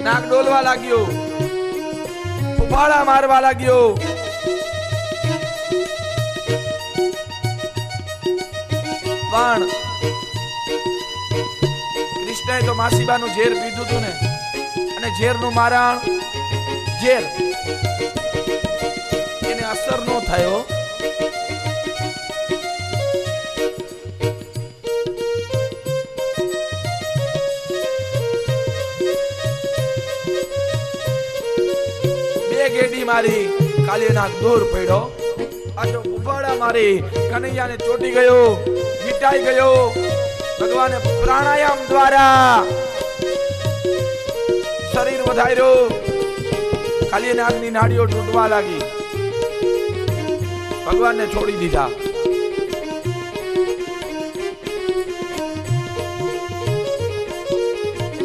નાગ ડોલવા લાગ્યો. ફૂફાડા મારવા લાગ્યો. પણ કૃષ્ણએ તો માસીબાનું ઝેર પીધું હતું ને, અને ઝેરનું મારણ ઝેર એને અસર ન થયો. બે ગેડી મારી કાલિયાનાગ દૂર પડ્યો. આજો ઉપાડા મારી કનૈયાને ચોટી ગયો, મિટાઈ ગયો. ભગવાને પ્રાણાયામ દ્વારા શરીર વધાર્યું. કાલિયાનાગની નાડીઓ તૂટવા લાગી. ભગવાનને છોડી દીધા.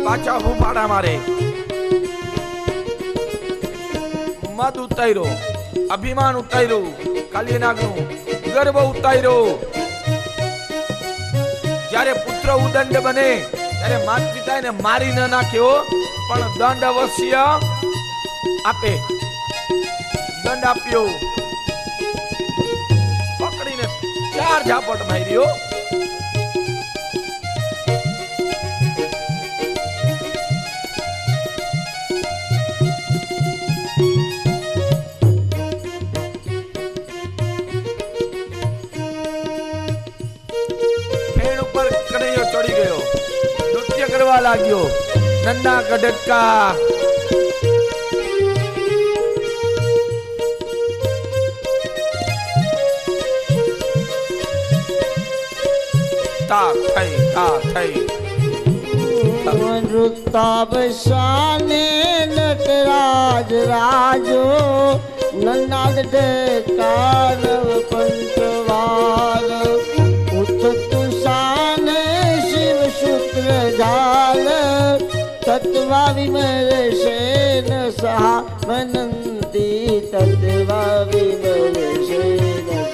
પાછા ફૂફાડા મારે. મદ ઉતાર્યો, અભિમાન ઉતાર્યું, કાલિયાનાગનું ગર્વ ઉતાર્યો. જ્યારે પુત્ર ઉદંડ બને ત્યારે માતા પિતા એને મારી ન નાખ્યો, પણ દંડ અવશ્ય આપે. દંડ આપ્યો. પકડીને 4 ઝાપટ માર્યો. ચડી ગયો. નૃત્ય કરવા લાગ્યો. નન્ના કડકા તા થઈ નૃત્યાભિશાને નટરાજ રાજો નન્ના કડકા નવ પંચવાગ ઉત્તુષાને શિવ શુક્ર જાલ તત્વા વિમર્શેન સહા મનંતી તત્વા વિમર્શેન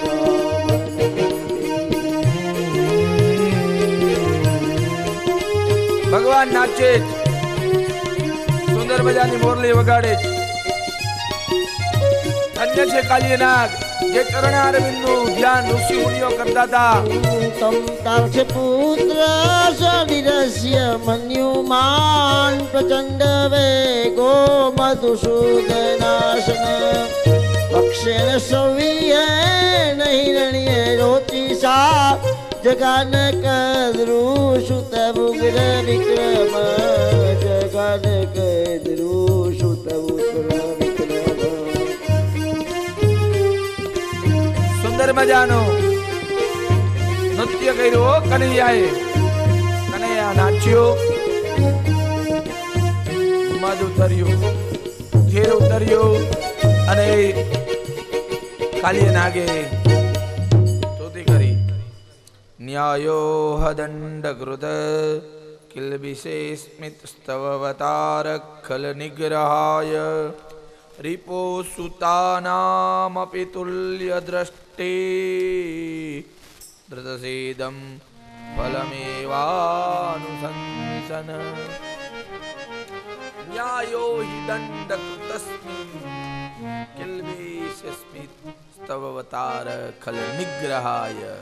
સહા ભગવાન નાચે. સુંદર મજાની મોરલી વગાડે. ધન્ય છે કાલિયાનાગ જે ચરણારવિંદનું ધ્યાન ઋષિ મુનિઓ કરતા હતા. તમ તાર્થ પુત્ર શરીરસ્ય મન્યુમાન પ્રચંડ વેગો મધુસૂદનાશન પક્ષેણ સૌયે હિરણ્ય રોચિસા જગાનક દ્રુષુત ઉગ્ર વિક્રમ જગાનક દ્રુષુત ઉગ્ર વિક્રમ. સુંદર મજાનો નૃત્ય કર્યો કનૈયાએ. કનૈયા નાચ્યો, મધ ઉતર્યું, ઘેર ઉતર્યો અને કાલીય નાગે સ્તુતિ કરી. ન્યાયો હદંડ કૃત કિલ્બિષે સ્મિત સ્તવવતાર ખલ નિગ્રહાય રિપો સુતાનામપિ તુલ્ય દ્રષ્ટે ધૃતસેદમ ફલમેવાનુશંસન. ન્યાયો હિ દંડકૃતસ્મિન કિલ્બિષે સ્મિત સ્તવવતાર ખલ નિગ્રહાય.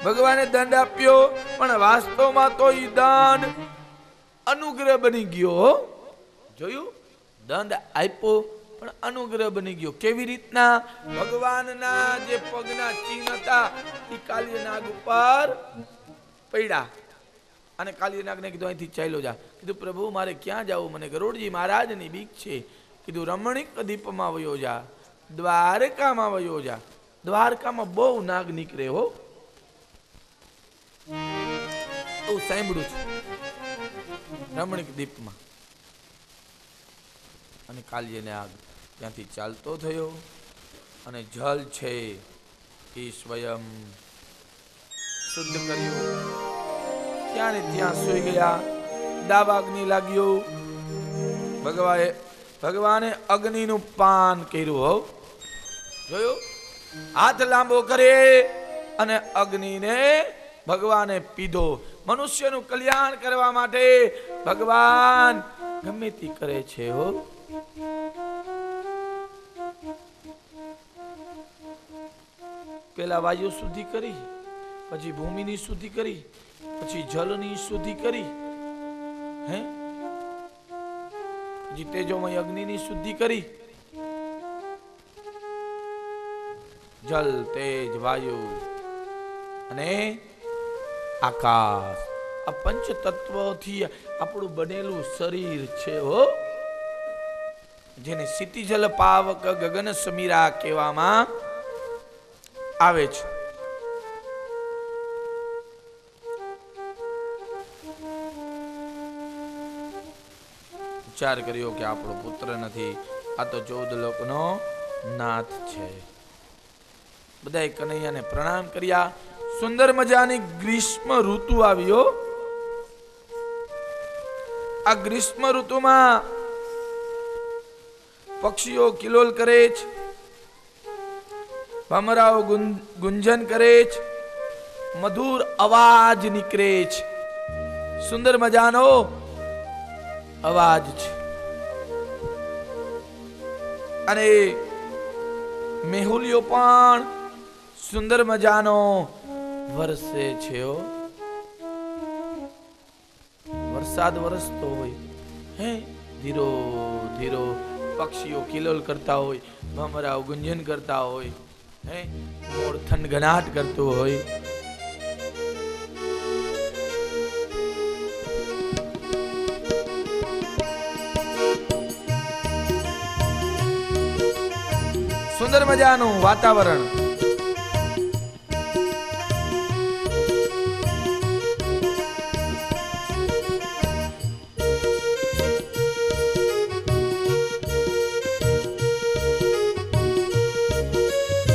ભગવાને દંડ આપ્યો પણ વાસ્તવમાં તો ઈ દંડ અનુગ્રહ બની ગયો. જોયું, દંડ આપ્યો પણ અનુગ્રહ બની ગયો. કેવી રીતના? ભગવાનના જે પગના ચિહ્ન હતા એ કાલિયનાગ ઉપર પડ્યા અને કાલિયનાગને કીધું અહીંથી ચાલ્યો જા. કીધું પ્રભુ મારે ક્યાં જાવું, મને ગરુડજી મહારાજની બીક છે. કીધું રમણીક દીપમાં વયો જા, દ્વારકામાં વયો જા. દ્વારકામાં બહુ નાગ નીકળે હો, હું સાંભળ્યું છું. રમણીક દીપમાં. અને કાલિયનાગ ત્યાંથી ચાલતો થયો અને જલ છે એ સ્વયં શુદ્ધ કર્યું. ત્યાં ને ત્યાં સૂઈ ગયા. દાવાગ્નિ લાગ્યો. ભગવાને અગ્નિનું પાન કર્યું. હો જોયું, હાથ લાંબો કરે અને અગ્નિને ભગવાને પીધો. મનુષ્યનું કલ્યાણ કરવા માટે ભગવાન ગમે તે કરે છે. હો પેલા વાયુ શુદ્ધિ કરી, પછી ભૂમિની શુદ્ધિ કરી, પછી જલની શુદ્ધિ કરી, હે પછી તેજોમય અગ્નિની શુદ્ધિ કરી. જલ, તેજ, વાયુ અને આકાશ, આ પંચ તત્વોથી આપણું બનેલું શરીર છે. હો જેને ક્ષિતિજલ પાવક ગગન સમીરા કહેવામાં આવે છે. વિચાર કર્યો કે આપણો પુત્ર નથી, આ તો 14 લોકનો નાથ છે. બધાએ કનૈયાને પ્રણામ કર્યા. સુંદર મજાની ગ્રીષ્મ ઋતુ આવ્યો. આ ગ્રીષ્મ ઋતુમાં પક્ષીઓ કિલોલ કરે છે, ભમરાઓ ગુંજન કરે છે, મધુર અવાજ નીકળે છે. સુંદર મજાનો અવાજ છે. અને મેહુલિયો પણ સુંદર મજાનો વરસે છે. વરસાદ વરસતો હોય, હે ધીરો ધીરો પક્ષીઓ કિલોલ કરતા હોય, ભમરાઓ ગુંજન કરતા હોય, હે મોર થનગનાટ કરતો હોય. સુંદર મજાનું વાતાવરણ.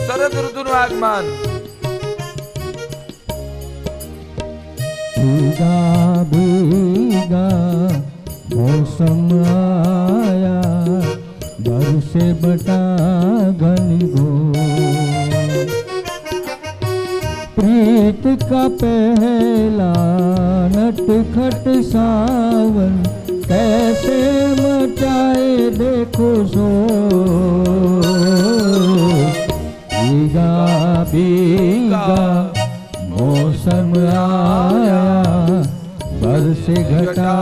શરદ ઋતુનું આગમન. ભીગા ભીગા मौसम आया बरसे बटा घन घोर प्रीत का पहला नटखट सावन कैसे मचाए देखो शोर भीगा भीगा मौसम आया बरसे घटा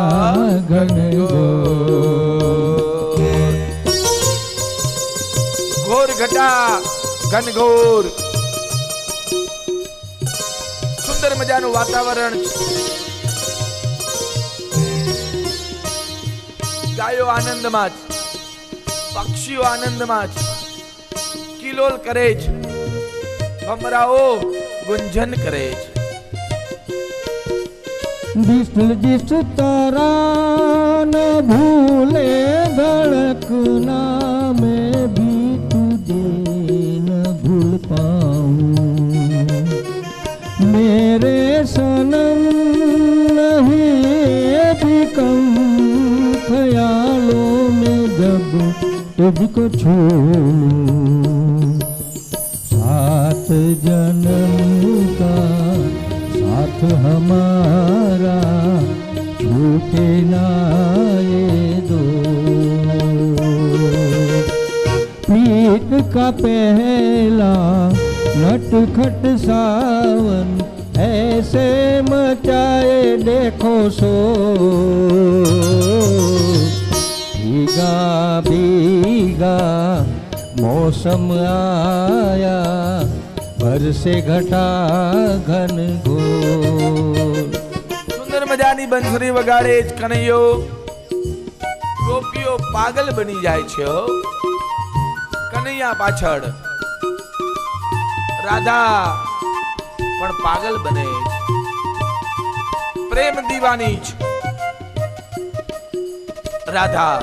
घन घोर घटा घन घोर સુંદર મજાનું વાતાવરણ છે. ગાયો આનંદમાં છે, પક્ષીઓ આનંદમાં છે, કિલોલ કરે છે, ભમરાઓ ગુંજન કરે છે. जिस जिस तरह न भूले धड़कना मैं भी तुझे न भूल पाऊं मेरे सनम नहीं भी कम ख्यालों में जब तुझको छोड़ूं सात जन्म का साथ हमारा छूटे ना ये दो प्रीत का पहला नटखट सावन ऐसे मचाए देखो सो भीगा भीगा मौसम आया बरसे घटा घन घोर સુંદર મજાની બંસરી વગાડે જ કનૈયો ગોપીઓ પાગલ બની જાય છે હો. કનૈયા પાછળ રાધા પણ પાગલ બને છે. પ્રેમ દીવાની છે રાધા.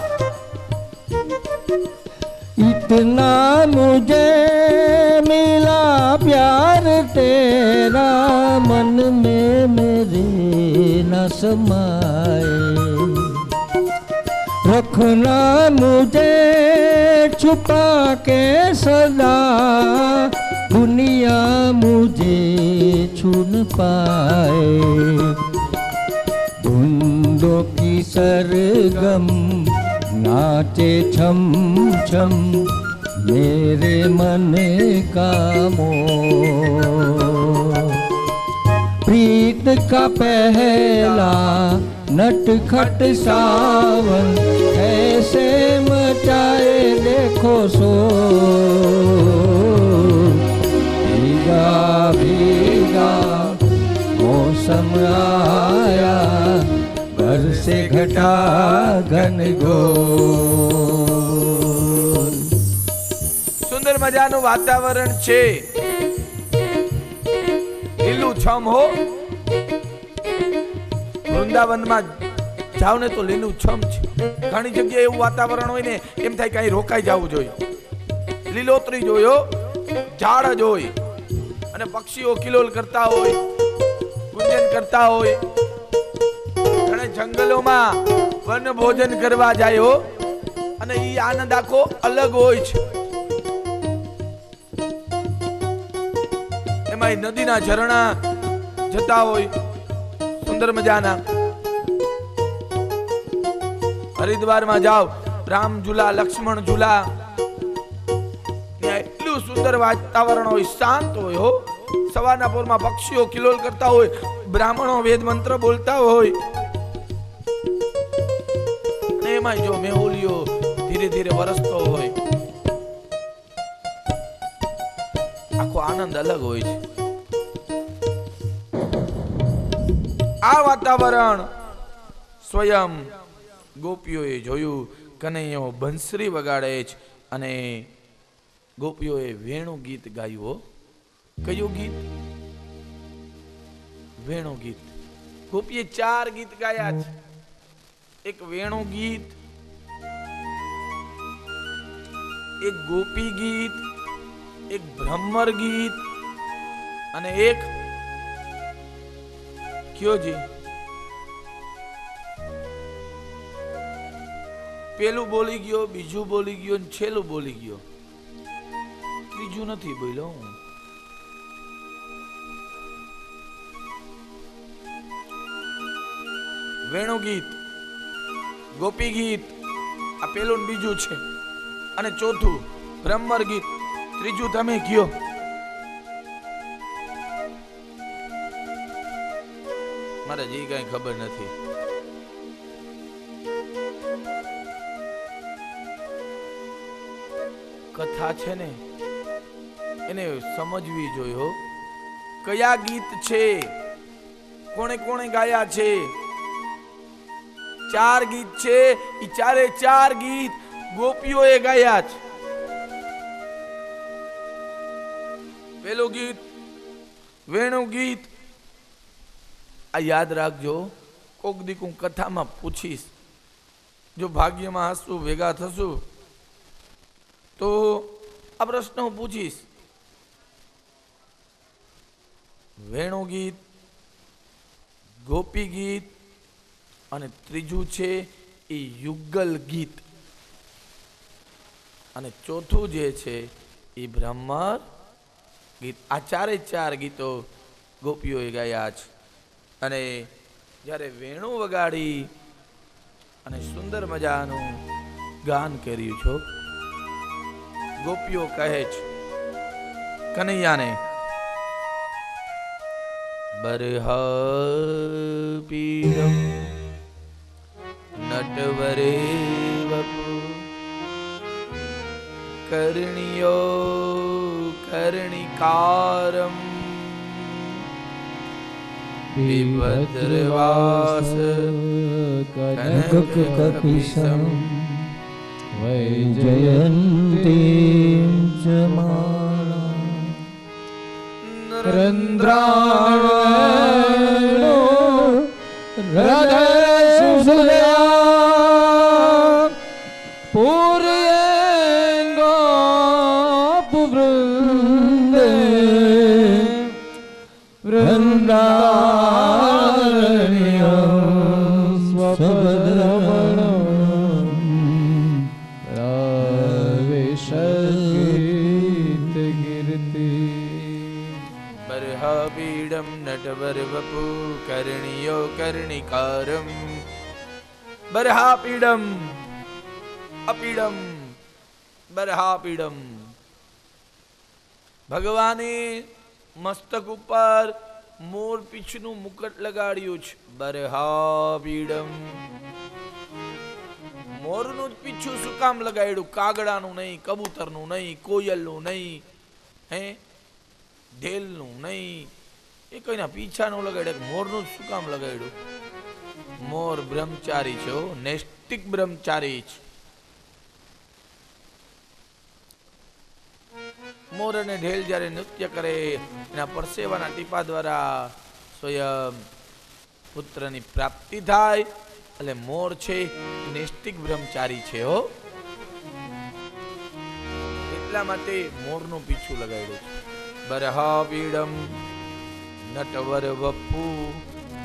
इतना मुझे मिला प्यार तेरा मन में मेरे न समाए रखना मुझे छुपा के सदा दुनिया मुझे छू न पाए धुंधों की सरगम नाचे छम छम मेरे मन का मोह प्रीत का पहला नटखट सावन ऐसे मचाए देखो सो भीगा भीगा मौसम आया बरसे घटा घन घोर. સુંદર મજાનું વાતાવરણ છે લીલું છમ હો. વૃંદાવનમાં જાવ ને તો લીલું છમ છે. ઘણી જગ્યાએ એવું વાતાવરણ હોય ને એમ થાય કઈ રોકાઈ જવું જોઈએ. લીલોતરી જોયો ઝાડ જ હોય અને પક્ષીઓ કિલોલ કરતા હોય ગુંજન કરતા હોય. જંગલોમાં વન ભોજન કરવા જાય હો અને ઈ આનંદ આખો અલગ હોય છે. એમાં નદીના ઝરણા જતા હોય સુંદર મજાના. હરિદ્વારમાં જાઓ રામ ઝૂલા લક્ષ્મણ ઝૂલા એટલું સુંદર વાતાવરણ હોય શાંત હોય હો. સવારના પોરમાં પક્ષીઓ કિલોલ કરતા હોય બ્રાહ્મણો વેદ મંત્ર બોલતા હોય એમાં જો મેહુલિયો ધીરે ધીરે વરસતો હોય આખો આનંદ અલગ હોય છે. આ વાતાવરણ સ્વયં ગોપીઓએ જોયું. કનૈયો બંસરી વગાડે છે અને ગોપીઓએ વેણુ ગીત ગાયું. કયું ગીત? વેણુ ગીત. ગોપીએ 4 ગીત ગાયા છે. એક વેણુ ગીત, એક ગોપી ગીત, એક ભ્રમર ગીત અને એક કયો જી પેલું બોલી ગયો, બીજું બોલી ગયો ને છેલ્લું બોલી ગયો. ત્રીજું નથી બોલ્યો હું. વેણુ ગીત, ગોપી ગીત આ પેલું બીજું છે અને ચોથું ભ્રમર ગીત. ત્રીજું તમે કયો. મારે જે કઈ ખબર નથી. કથા છે ને એને સમજવી જોઈએ હો. કયા ગીત છે, કોણે કોણે ગાયા છે. 4 ગીત છે, ઈ 4 ગીત ગોપીઓએ ગાયા છે. પેલું ગીત વેણુ ગીત આ યાદ રાખજો. કોક દીક હું કથામાં પૂછીશ જો ભાગ્યમાં હસવું ભેગા થશું તો આ પ્રશ્ન હું પૂછીશ. વેણુ ગીત, ગોપી ગીત અને ત્રીજું છે એ યુગલ ગીત અને ચોથું જે છે એ બ્રહ્મર ગીત. આ ચાર ગીતો ગોપીઓએ ગાયા છે. અને જ્યારે વેણુ વગાડી અને સુંદર મજાનું ગાન કર્યું છો, ગોપીઓ કહે છે કનૈયાને, બરહાપીડમ નટવરે વપુ કર્ણિયો કર્ણિકારમ વિભદ્રવાસ કનક કપિશમ વૈજયંતી ચ માળા રંદ્રાણો હૃદય સુસુયા પૂર્યેંગોપવૃંદે વૃંદારણ્યં સ્વપદરમણં પ્રવિશત્કીર્તિ. બરહાપીડમ નટવર વપુ કર્ણિયો કર્ણિકારમ. બરહાપીડમ અપીડમ બરહાપીડમ. ભગવાને મસ્તક ઉપર મોર પીછનું મુકટ લગાડ્યું છે. બરહાપીડમ. મોરનું જ પીછું શું કામ લગાડ્યું? કાગડાનું નહીં, કબૂતરનું નહીં, કોયલનું નહીં, હે ઢેલનું નહીં, એ કોઈના પીછાનું લગાડ્યું. મોરનું જ શું કામ લગાડ્યું? મોર બ્રહ્મચારી છે, નૈષ્ટિક બ્રહ્મચારી છે. મોર અને ઢેલ જ્યારે નૃત્ય કરે એના પરસેવાના ટીપા દ્વારા સ્વયં પુત્રની પ્રાપ્તિ થાય. એટલે મોર છે નૈષ્ટિક બ્રહ્મચારી છે હો. એટલા માટે મોરનું પીછું લગાડ્યું છે. બરહાપીડમ નટવર વપુ.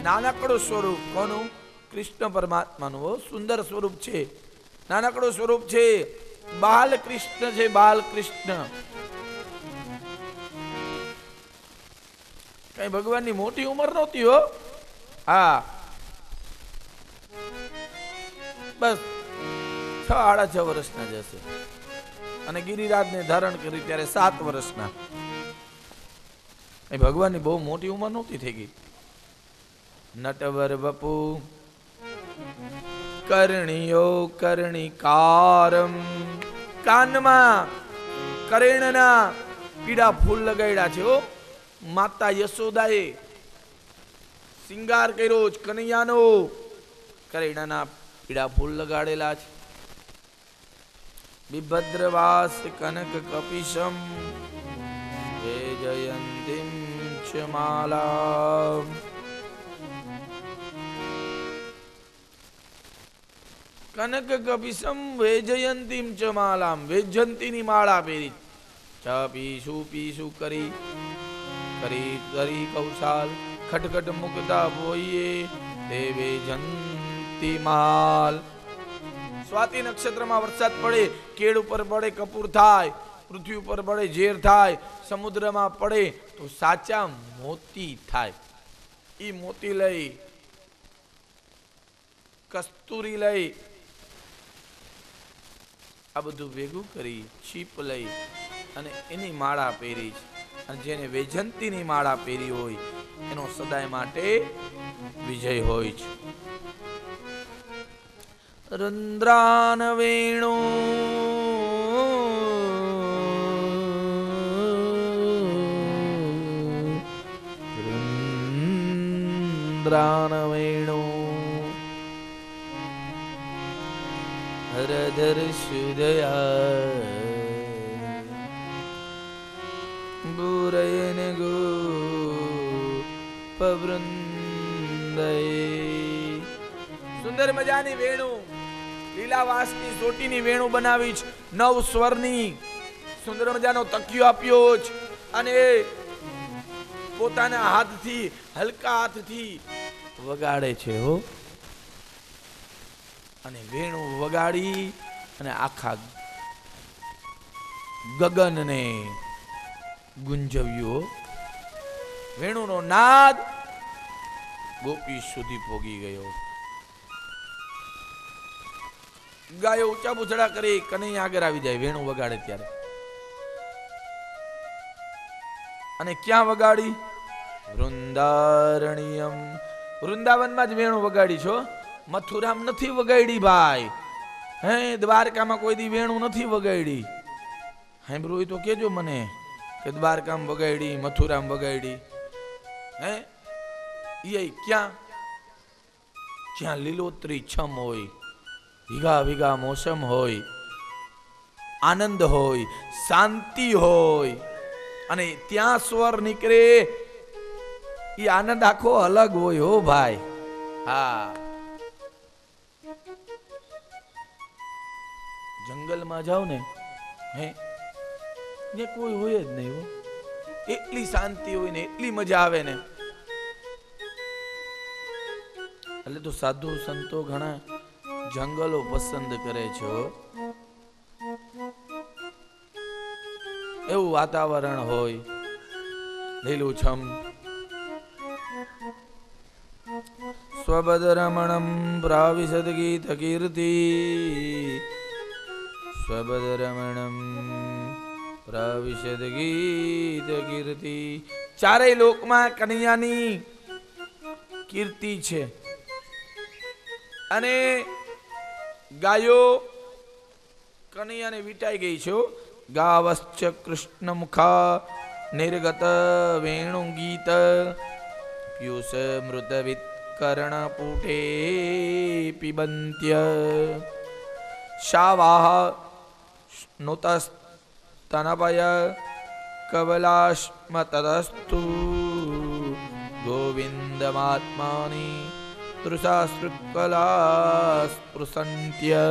નાનકડું સ્વરૂપ કોનું? કૃષ્ણ પરમાત્માનું સુંદર સ્વરૂપ છે. નાનકડું સ્વરૂપ છે. બાલકૃષ્ણ છે, બાલકૃષ્ણ. કઈ ભગવાનની મોટી ઉંમર નહોતી હો. હા, બસ 6-6.5 વર્ષના જ હશે. અને ગિરિરાજને ધારણ કરી ત્યારે 7 વર્ષના. એ ભગવાનની બહુ મોટી ઉંમર નહોતી થઈ ગઈ. નટવર વપુ કર્ણિયો કર્ણિકારમ. કાનમાં કરેણના પીળા ફૂલ લગાડ્યા છે હો. માતા યશોદાએ શિંગાર કર્યો જ કનૈયાનો. કરેણાના પીળા ફૂલ લગાડેલા છે. વિભદ્રવાસ કનક કપિશમ વૈજયંતીમ ચ માલા. કનક કપિશમ વૈજયંતીમ ચ માલામ. વૈજયંતીની માળા પહેરી. ચા પીસુ પીસુ કરી કરી કરી કૌશાલ ખટખટ મુકતા બોઈએ તે વૈજયંતી માલ. સ્વાતિ નક્ષત્રમાં વરસાદ પડે, કેળ ઉપર પડે કપૂર થાય, પૃથ્વી ઉપર પડે ઝેર થાય, સમુદ્રમાં પડે તો સાચા મોતી થાય. ઈ મોતી લઈ, કસ્તુરી લઈ, આ બધું ભેગું કરી છીપ લઈ અને એની માળા પહેરી છે. અને જેને વૈજયંતીની માળા પહેરી હોય એનો સદાય માટે વિજય હોય છે. રુદ્રાન વેણુ રુદ્રાન વેણુ હરધર સુદયા ગુરયન ગો પવૃંદય. સુંદર મજાની વેણુ લીલાવાસની સોટીની વેણુ બનાવી છે, 9 સ્વરની સુંદર મજાનો તકિયો આપ્યો છે અને પોતાના હાથથી હલકા હાથથી વગાડે છે હો. અને વેણુ વગાડી અને આખા ગગનને ગુંજવ્યું. વેણુનો નાદ ગોપી સુધી પોગી ગયો. ગાયો ઊંચા પૂછડા કરી કનૈયા આગળ આવી જાય વેણુ વગાડે ત્યારે. અને ક્યાં વગાડી? વૃંદારણ્યમ, વૃંદાવનમાં જ વેણુ વગાડી છો. મથુરામ નથી વગાડી ભાઈ. હે, દ્વારકામાં કોઈ દી વેણુ નથી વગાડી. સાંભળ્યું હોય તો કેજો મને કે દ્વારકામાં વગાડી, મથુરામ વગાડી. હે, એ ક્યાં? જ્યાં લીલોતરી છમ હોય, ભીગા ભીગા મોસમ હોય, આનંદ હોય, શાંતિ હોય, અને ત્યાં સ્વર નીકળે, એ આનંદ આખો અલગ હોય હો ભાઈ. હા, જંગલમાં જાવ ને, હે, ને કોઈ હોય જ નહીં હો. એટલી શાંતિ હોય ને એટલી મજા આવે ને. એટલે તો સાધુ સંતો ઘણા જંગલો પસંદ કરે છે. એવું વાતાવરણ હોય લીલુંછમ. સ્વબદરમણમ પ્રાવિશદ ગીત કીર્તિ, સ્વબદરમણમ પ્રાવિશદ ગીત કીર્તિ. ચારેય લોકમાં કનૈયાની કીર્તિ છે. અને ગાયો કનૈયાને વિટાઈ ગઈ છે. ગાવશ્ચ કૃષ્ણ મુખા નિર્ગત વેણુ ગીત, પિયુષ મૃત વિત્કર્ણ પૂઠે પિબંત્ય, શાવાહ સ્નુતસ્તનપય કબલાશ્મ તદસ્તુ, ગોવિંદમાત્માની તૃષાશ્રુકલા સ્પૃશંત્ય.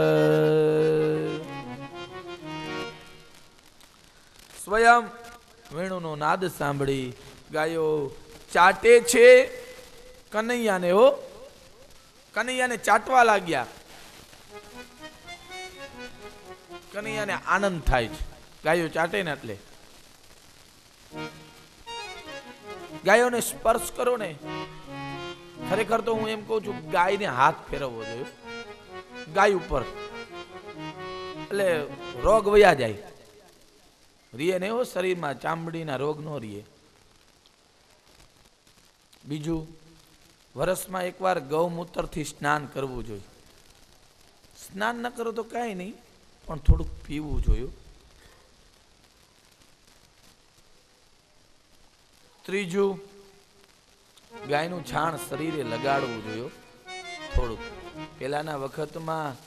સ્વયં વેણુનો નાદ સાંભળી ગાયો ચાટે છે કનૈયાને. હો, કનૈયાને ચાટવા લાગ્યા. કનૈયાને આનંદ થાય છે ગાયો ચાટે ને એટલે. ગાયોને સ્પર્શ કરો ને. ખરેખર તો હું એમ કહું છું, ગાયને હાથ ફેરવવો જોઈએ ગાય ઉપર, એટલે રોગ વયા જાય. રીએ ને હો, શરીરમાં ચામડીના રોગ નો રીએ. બીજું, વર્ષમાં એકવાર ગૌમૂત્રથી સ્નાન કરવું જોઈએ. સ્નાન ન કરો તો કાંઈ નહીં, પણ થોડુંક પીવું જોયું. ત્રીજું, ગાયનું છાણ શરીરે લગાડવું જોઈએ થોડુંક. પેલાના વખતમાં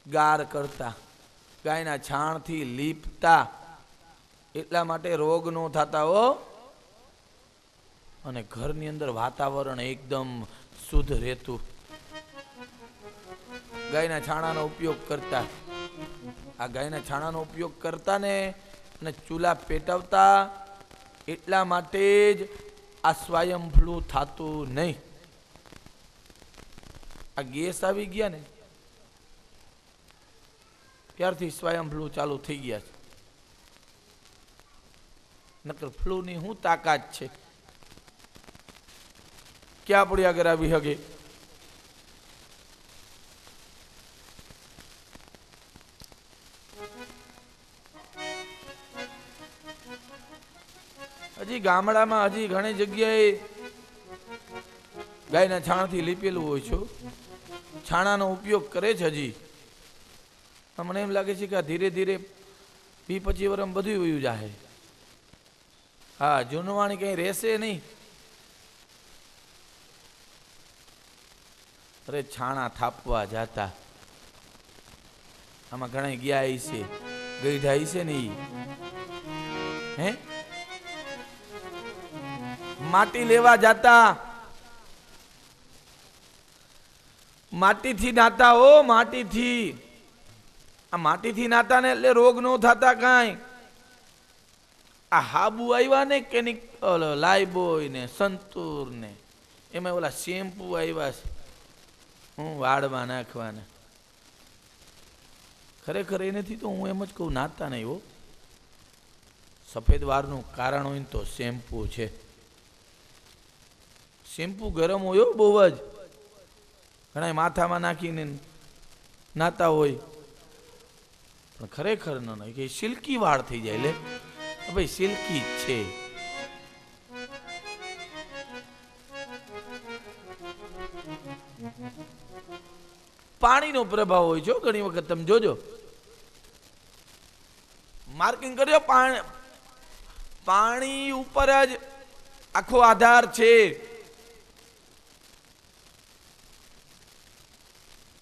ગાર કરતા, ગાયના છાણથી લીપતા, એટલા માટે રોગ નો થતા હો. અને ઘરની અંદર વાતાવરણ એકદમ શુદ્ધ રહેતું. ગાયના છાણાનો ઉપયોગ કરતા. આ ગાયના છાણાનો ઉપયોગ કરતા ને અને ચૂલા પેટવતા, એટલા માટે જ આ સ્વયંફ્લુ થતું નહીં. આ ગેસ આવી ગયા ને ત્યારથી સ્વયંફ્લુ ચાલુ થઈ ગયા છે. નકર ફ્લૂની શું તાકાત છે? ક્યાં આપણી આગળ આવી શકે? હજી ગામડામાં હજી ઘણી જગ્યાએ ગાયના છાણથી લીપેલું હોય છે. છાણાનો ઉપયોગ કરે છે હજી. મને એમ લાગે છે કે ધીરે ધીરે 20-25 વર્ષ બધું વયું જાય. હા, જૂનવાણી કઈ રહેશે નહીં. અરે છાણા થાપવા જાતા, આમાં ઘણા ગયા છે, ગઈઢા છે ને. હે, માટી લેવા જાતા, માટીથી નાતા હો, માટીથી. આ માટીથી નાતા ને એટલે રોગ ન થતા કાંઈ. આ હાબુ આવ્યા ને કેમિકલ, લાઈબોય ને સંતૂર ને એમાં ઓલા શેમ્પુ આવ્યા છે હું વાળમાં નાખવાના. ખરેખર એ નથી તો હું એમ જ કહું નાતા નહીં હો. સફેદ વાળનું કારણ હોય ને તો શેમ્પુ છે. શેમ્પુ ગરમ હોય બહુ જ. ઘણા માથામાં નાખીને નાતા હોય પણ ખરેખર ન નહીં કે સિલ્કી વાળ થઈ જાય. લે ભાઈ સિલ્કી જ છે. પાણીનો પ્રભાવ હોય છે ઘણી વખત. તમે જોજો, માર્કિંગ કર્યો, પાણી ઉપર જ આખો આધાર છે.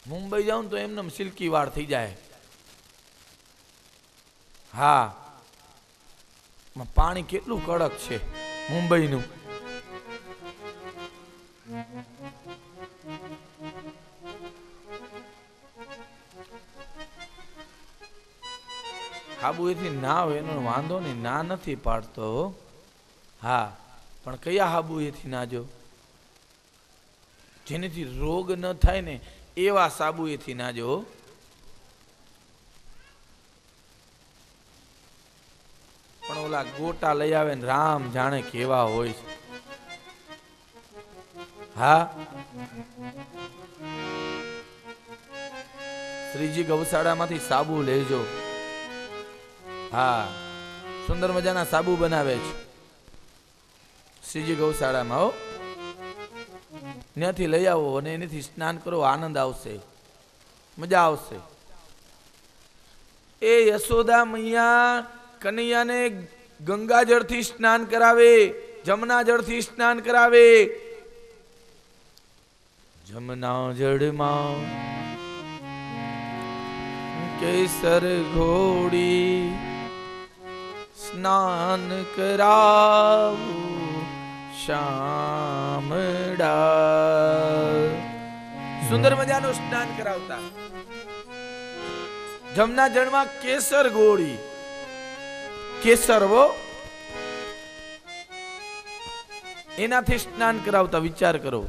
મુંબઈ જાઉં તો એમને સિલ્કી વાળ થઈ જાય. હા, પાણી કેટલું કડક છે મુંબઈનું. હાબુએથી ના હોય એનો વાંધો નહીં, ના નથી પાડતો. હા, પણ કયા હાબુએથી નાજો? જેનેથી રોગ ન થાય ને એવા સાબુએથી નાજો. પણ ઓલા ગોટા લઈ આવે ને રામ જાણે કેવા હોય છે. હા, શ્રીજી ગૌશાળામાંથી સાબુ લેજો. હા, સુંદર મજાના સાબુ બનાવે છે શ્રીજી ગૌશાળામાં. હો, ત્યાંથી લઈ આવો અને એનાથી સ્નાન કરો, આનંદ આવશે, મજા આવશે. એ યશોદા મૈયા કનૈયાને ગંગાજળથી સ્નાન કરાવે, જમના જળથી સ્નાન કરાવે. જમના જળમાં કેસર ઘોડી સ્નાન કરાવું શામડા. સુંદર મજાનું સ્નાન કરાવતા. જમના જળમાં કેસર ગોળી, કેસર વો એનાથી સ્નાન કરાવતા. વિચાર કરો.